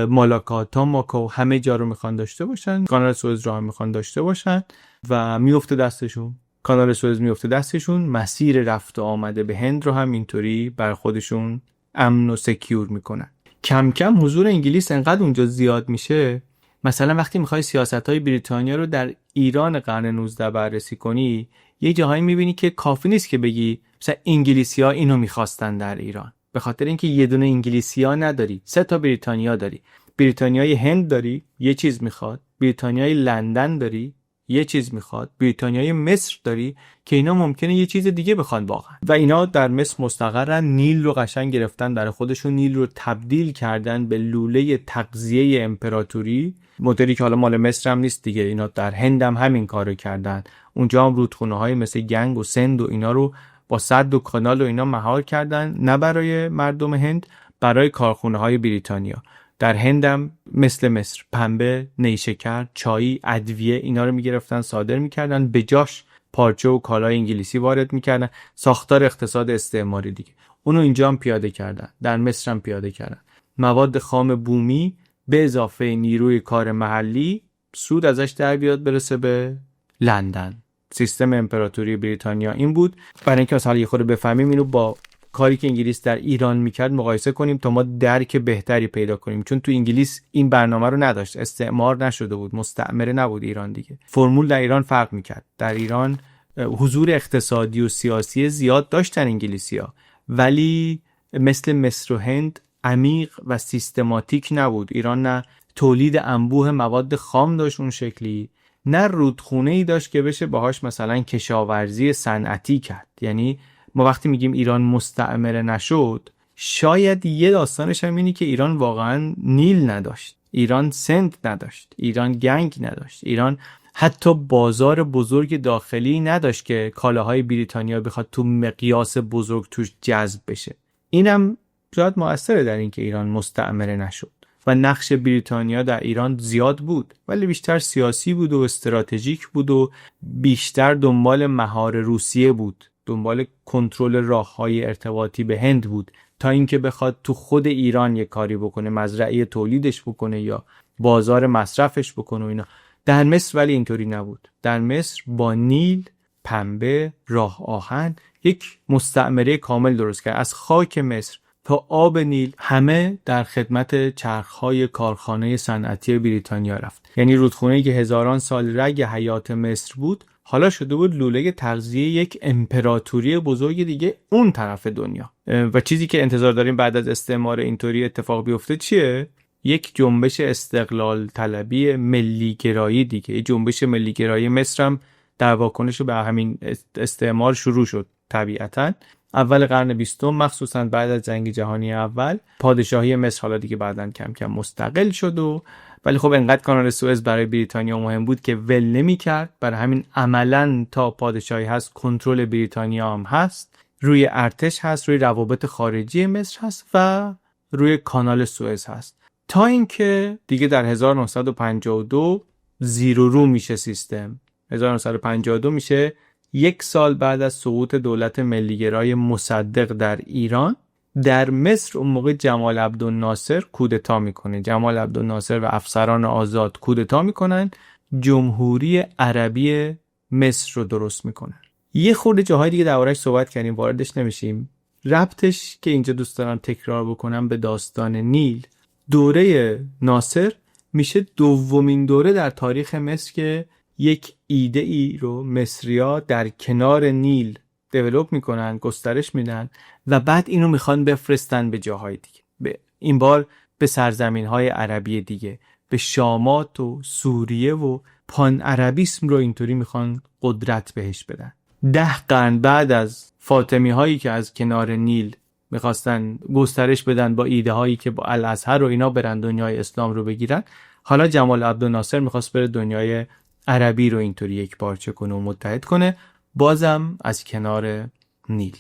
مالاکا تا ماکو، همه جا رو میخوان داشته باشن. کانال سوئز رو هم میخوان داشته باشن و میفته دستشون. کانال سوئز میفته دستشون. مسیر رفت و آمده به هند رو هم اینطوری بر خودشون امن و سکیور میکنن. کم کم حضور انگلیس انقدر اونجا زیاد میشه، مثلا وقتی میخوای سیاست‌های بریتانیا رو در ایران قرن 19 بررسی کنی، یه جاهایی میبینی که کافی نیست که بگی مثلا انگلیسی‌ها اینو میخواستن در ایران، به خاطر اینکه یه دونه انگلیسی‌ها نداری، 3 تا بریتانیا داری. بریتانیای هند داری، یه چیز میخواد. بریتانیای لندن داری، یه چیز میخواد. بریتانیای مصر داری که اینا ممکنه یه چیز دیگه بخوان واقعا. و اینا در مصر مستقرن، نیل رو قشنگ گرفتن برای خودشون، نیل رو تبدیل کردن به لوله تغذیه امپراتوری، مدلی که حالا مال مصر هم نیست دیگه، اینا در هند هم همین کارو کردن. اونجا هم رودخونه‌های مثل گنگ و سند و اینا رو با سد و کانال و اینا مهار کردن، نه برای مردم هند، برای کارخونه‌های بریتانیا. در هندم مثل مصر پنبه، نیشکر، چای، ادویه اینا رو میگرفتن صادر میکردن، به جاش پارچه و کالای انگلیسی وارد میکردن. ساختار اقتصاد استعماری دیگه اونو اینجا هم پیاده کردن، در مصر هم پیاده کردن. مواد خام بومی به اضافه نیروی کار محلی، سود ازش در بیاد برسه به لندن. سیستم امپراتوری بریتانیا این بود. برای اینکه مثلا یه خورده بفهمیم اینو با کاری که انگلیس در ایران میکرد مقایسه کنیم تا ما درک بهتری پیدا کنیم، چون تو انگلیس این برنامه رو نداشت، استعمار نشده بود، مستعمره نبود ایران دیگه. فرمول در ایران فرق میکرد. در ایران حضور اقتصادی و سیاسی زیاد داشتن انگلیسی‌ها، ولی مثل مصر و هند عمیق و سیستماتیک نبود. ایران نه تولید انبوه مواد خام داشت اون شکلی، نه رودخونه‌ای داشت که بشه باهاش مثلا کشاورزی صنعتی کرد. یعنی ما وقتی میگیم ایران مستعمره نشد، شاید یه داستانش هم اینه که ایران واقعا نیل نداشت، ایران سند نداشت، ایران گنگ نداشت، ایران حتی بازار بزرگ داخلی نداشت که کالاهای بریتانیا بخواد تو مقیاس بزرگ توش جذب بشه. اینم شاید مؤثره در این که ایران مستعمره نشد. و نقش بریتانیا در ایران زیاد بود، ولی بیشتر سیاسی بود و استراتژیک بود و بیشتر دنبال مهار روسیه بود، دنبال کنترل راههای ارتباطی به هند بود، تا اینکه بخواد تو خود ایران یه کاری بکنه، مزرعه تولیدش بکنه یا بازار مصرفش بکنه و اینا. در مصر ولی اینطوری نبود. در مصر با نیل، پنبه، راه آهن یک مستعمره کامل درست کرد. از خاک مصر تا آب نیل همه در خدمت چرخهای کارخانه صنعتی بریتانیا رفت. یعنی رودخونه‌ای که هزاران سال رگ حیات مصر بود، حالا شده بود لوله تغذیه یک امپراتوری بزرگ دیگه اون طرف دنیا. و چیزی که انتظار داریم بعد از استعمار اینطوری اتفاق بیفته چیه؟ یک جنبش استقلال طلبی ملی گرایی دیگه. جنبش ملی گرایی مصر هم در واکنش به همین استعمار شروع شد طبیعتاً. اول قرن 20 مخصوصاً بعد از جنگ جهانی اول پادشاهی مصر حالا دیگه بعداً کم کم مستقل شد ولی خب انقدر کانال سوئز برای بریتانیا مهم بود که ول نمی‌کرد. برای همین عملاً تا پادشاهی هست کنترل بریتانیا هم هست، روی ارتش هست، روی روابط خارجی مصر هست و روی کانال سوئز هست، تا اینکه دیگه در 1952 زیر و رو میشه سیستم. 1952 میشه 1 سال بعد از سقوط دولت ملیگرای مصدق در ایران. در مصر اون موقع جمال عبدالناصر کودتا میکنه. جمال عبدالناصر و افسران آزاد کودتا میکنن، جمهوری عربی مصر رو درست میکنن. یه خورده جاهای دیگه درباره‌اش صحبت کردیم، واردش نمیشیم. ربطش که اینجا دوست دارم تکرار بکنم به داستان نیل، دوره ناصر میشه دومین دوره در تاریخ مصر که یک ایده ای رو مصری‌ها در کنار نیل دیولپ میکنن، گسترش میدن و بعد اینو میخوان بفرستن به جاهای دیگه. این بار به سرزمین‌های عربی دیگه، به شامات و سوریه و پان عربیسم رو اینطوری میخوان قدرت بهش بدن. 10 قرن بعد از فاطمی هایی که از کنار نیل میخواستن گسترش بدن با ایده هایی که با الازهر و اینا برن دنیای اسلام رو بگیرن، حالا جمال عبدالناصر میخواست بره دنیای عربی رو اینطوری یک پارچه کنه و متحد کنه، بازم از کنار نیل.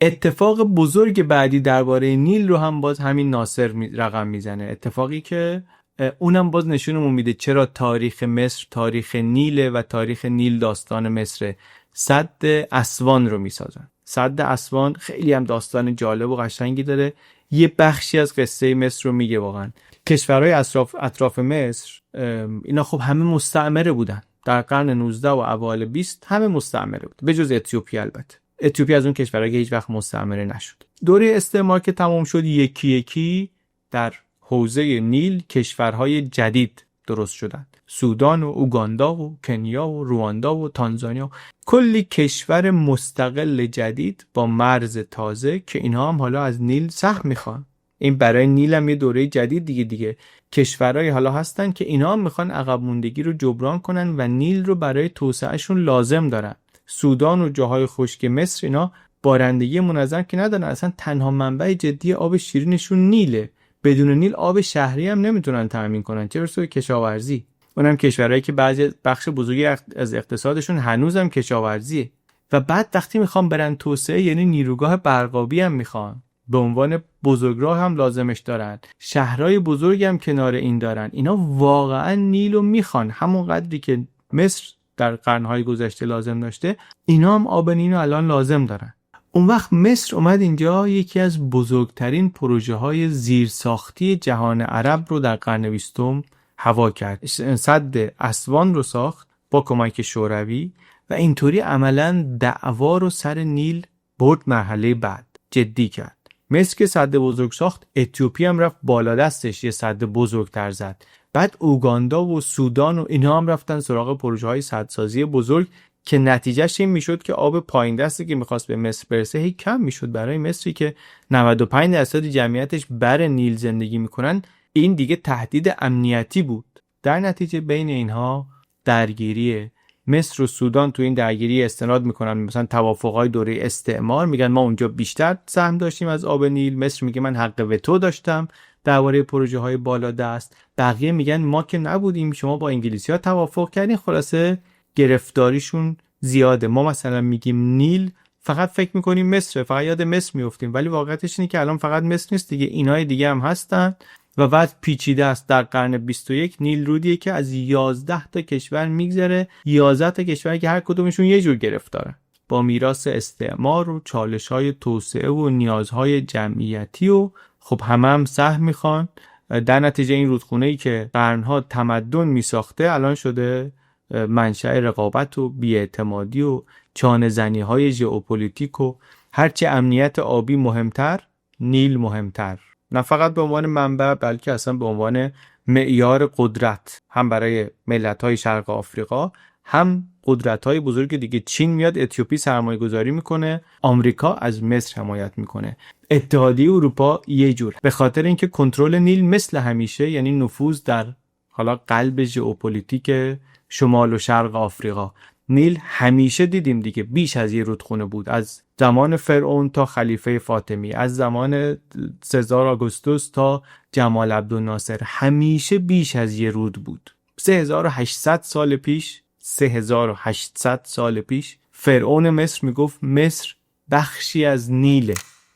اتفاق بزرگ بعدی درباره نیل رو هم باز همین ناصر رقم میزنه، اتفاقی که اونم باز نشونمون میده چرا تاریخ مصر تاریخ نیله و تاریخ نیل داستان مصره. سد اسوان رو میسازن. سد اسوان خیلی هم داستان جالب و قشنگی داره، یه بخشی از قصه مصر رو میگه. واقعا کشورهای اطراف مصر اینا خب همه مستعمره بودن در قرن 19 و اوایل 20، همه مستعمره بود به جز اتیوپی. البته اتیوپی از اون کشورها که هیچ وقت مستعمره نشد. دوره استعمار که تمام شد، یکی یکی در حوزه نیل کشورهای جدید درست شدن. سودان و اوگاندا و کنیا و رواندا و تانزانیا، کلی کشور مستقل جدید با مرز تازه که اینها هم حالا از نیل سهم میخوان. این برای نیل هم یه دوره جدید دیگه کشورهای حالا هستن که اینا هم میخوان عقب موندگی رو جبران کنن و نیل رو برای توسعهشون لازم دارن. سودان و جاهای خشک مصر اینا بارندگی منظم که ندارن، اصلا تنها منبع جدی آب شیرینشون نیله. بدون نیل آب شهری هم نمیتونن تامین کنن، چه برسه به کشاورزی. اونم کشورهایی که بعضی بخش بزرگی از اقتصادشون هنوزم کشاورزیه. و بعد وقتی میخوان برن توسعه، یعنی نیروگاه برقابی هم میخوان، به عنوان بزرگراه هم لازمش دارن، شهرهای بزرگی هم کنار این دارن. اینا واقعا نیل رو میخوان، همون قدری که مصر در قرنهای گذشته لازم داشته، اینا هم آب نیل رو الان لازم دارن. اون وقت مصر اومد اینجا یکی از بزرگترین پروژه های زیرساختی جهان عرب رو در قرن 20 هوا کرد. سد اسوان رو ساخت با کمک شوروی و اینطوری عملاً دعوا رو سر نیل برد مرحله بعد، جدی کرد. مصر که سد بزرگ ساخت، اتیوپی هم رفت بالا دستش یه سد بزرگتر زد. بعد اوگاندا و سودان و اینها هم رفتن سراغ پروژه های سدسازی بزرگ که نتیجهش این میشد که آب پایین دستی که میخواست به مصر برسه هی کم میشد. برای مصری که 95% جمعیتش بر نیل زندگی میکنن، این دیگه تهدید امنیتی بود. در نتیجه بین اینها درگیریه. مصر و سودان تو این درگیری استناد میکنن مثلا توافقهای دوره استعمار، میگن ما اونجا بیشتر سهم داشتیم از آب نیل. مصر میگه من حق وتو داشتم درباره پروژه های بالا دست. بقیه میگن ما که نبودیم، شما با انگلیسی‌ها توافق کردین. خلاصه گرفتاریشون زیاده. ما مثلا میگیم نیل، فقط فکر میکنیم مصر، فقط یاد مصر میافتیم، ولی واقعیتش اینه که الان فقط مصر نیست دیگه، اینای دیگه هم هستن و بعد پیچیده است. در قرن 21 نیل رودیه که از 11 تا کشور میگذره، 11 تا کشور که هر کدومشون یه جور گرفتارن با میراث استعمار و چالش‌های توسعه و نیازهای جمعیتی و خب هم سهم میخوان. در نتیجه این رودخونه‌ای که قرنها تمدن میساخته الان شده منشأ رقابت و بی‌اعتمادی و چانه‌زنی‌های ژئوپلیتیک و هرچه امنیت آبی مهمتر، نیل مهمتر. نه فقط به عنوان منبع، بلکه اصلا به عنوان معیار قدرت، هم برای ملت‌های شرق آفریقا، هم قدرت‌های بزرگ دیگه. چین میاد اتیوپی سرمایه‌گذاری میکنه، آمریکا از مصر حمایت میکنه، اتحادیه اروپا یه جور، به خاطر اینکه کنترل نیل مثل همیشه، یعنی نفوذ در حالا قلب ژئوپلیتیک شمال و شرق آفریقا. نیل همیشه دیدیم دیگه بیش از یه رودخونه بود، از زمان فرعون تا خلیفه فاطمی، از زمان سزار آگوستوس تا جمال عبدالناصر، همیشه بیش از یه رود بود. 3800 سال پیش فرعون مصر میگفت مصر بخشی از نیله،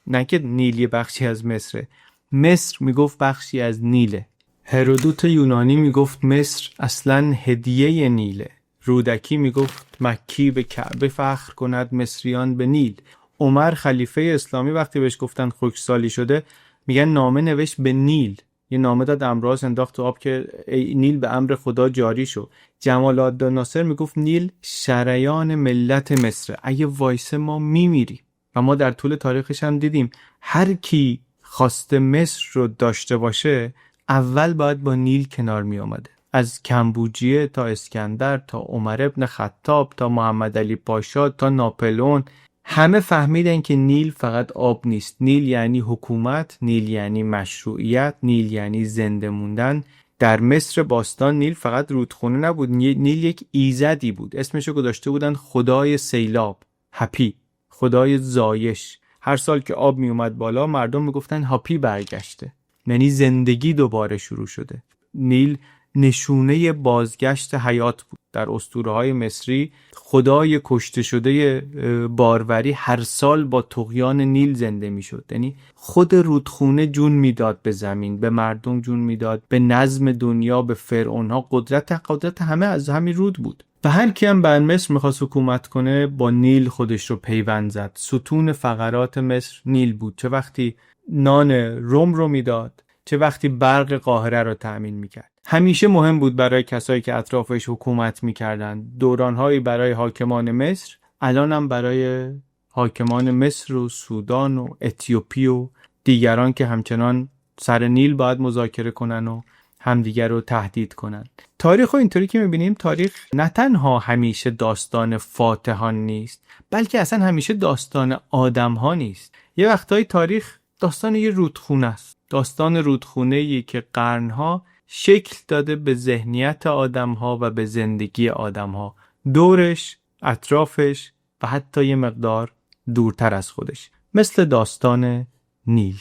نه که نیل یه بخشی از مصره، مصر میگفت بخشی از نیله. هرودوت یونانی میگفت مصر اصلاً هدیه نیله. رودکی میگفت مکی به کعبه فخر کند، مصریان به نیل. عمر خلیفه اسلامی وقتی بهش گفتن خشکسالی شده، میگن نامه نوشت به نیل، یه نامه داد امراض انداخت تو آب که ای نیل به امر خدا جاری شو. جمال عبدالناصر میگفت نیل شریان ملت مصر، اگه وایسه ما میمیریم. و ما در طول تاریخش هم دیدیم هر کی خواسته مصر رو داشته باشه اول باید با نیل کنار می آمده. از کمبوجیه تا اسکندر تا عمر ابن خطاب تا محمد علی پاشا تا ناپلئون، همه فهمیدن که نیل فقط آب نیست. نیل یعنی حکومت، نیل یعنی مشروعیت، نیل یعنی زنده موندن. در مصر باستان نیل فقط رودخونه نبود، نیل یک ایزدی بود. اسمشو گذاشته بودن خدای سیلاب، هپی، خدای زایش. هر سال که آب می اومد بالا مردم میگفتن هاپی برگشته، یعنی زندگی دوباره شروع شده. نیل نشونه بازگشت حیات بود. در اسطوره‌های مصری خدای کشته شده باروری هر سال با طغیان نیل زنده میشد. یعنی خود رودخونه جون میداد به زمین، به مردم جون میداد، به نظم دنیا، به فرعونها. قدرت همه از همین رود بود. و هر کی هم بر مصر میخواست حکومت کنه با نیل خودش رو پیوند زد. ستون فقرات مصر نیل بود، چه وقتی نان روم رو میداد، چه وقتی برق قاهره رو تأمین میکرد. همیشه مهم بود برای کسایی که اطرافش حکومت میکردن. دورانهایی برای حاکمان مصر، الان هم برای حاکمان مصر و سودان و اتیوپی و دیگران که همچنان سر نیل باید مذاکره کنن و همدیگر رو تهدید کنن. تاریخ رو اینطوری که میبینیم، تاریخ نه تنها همیشه داستان فاتحان نیست، بلکه اصلا همیشه داستان آدم ها نیست. یه وقتایی تاریخ داستان یه رودخونه است، داستان رودخونه‌ای که قرنها شکل داده به ذهنیت آدم ها و به زندگی آدم ها، دورش، اطرافش و حتی یه مقدار دورتر از خودش، مثل داستان نیل.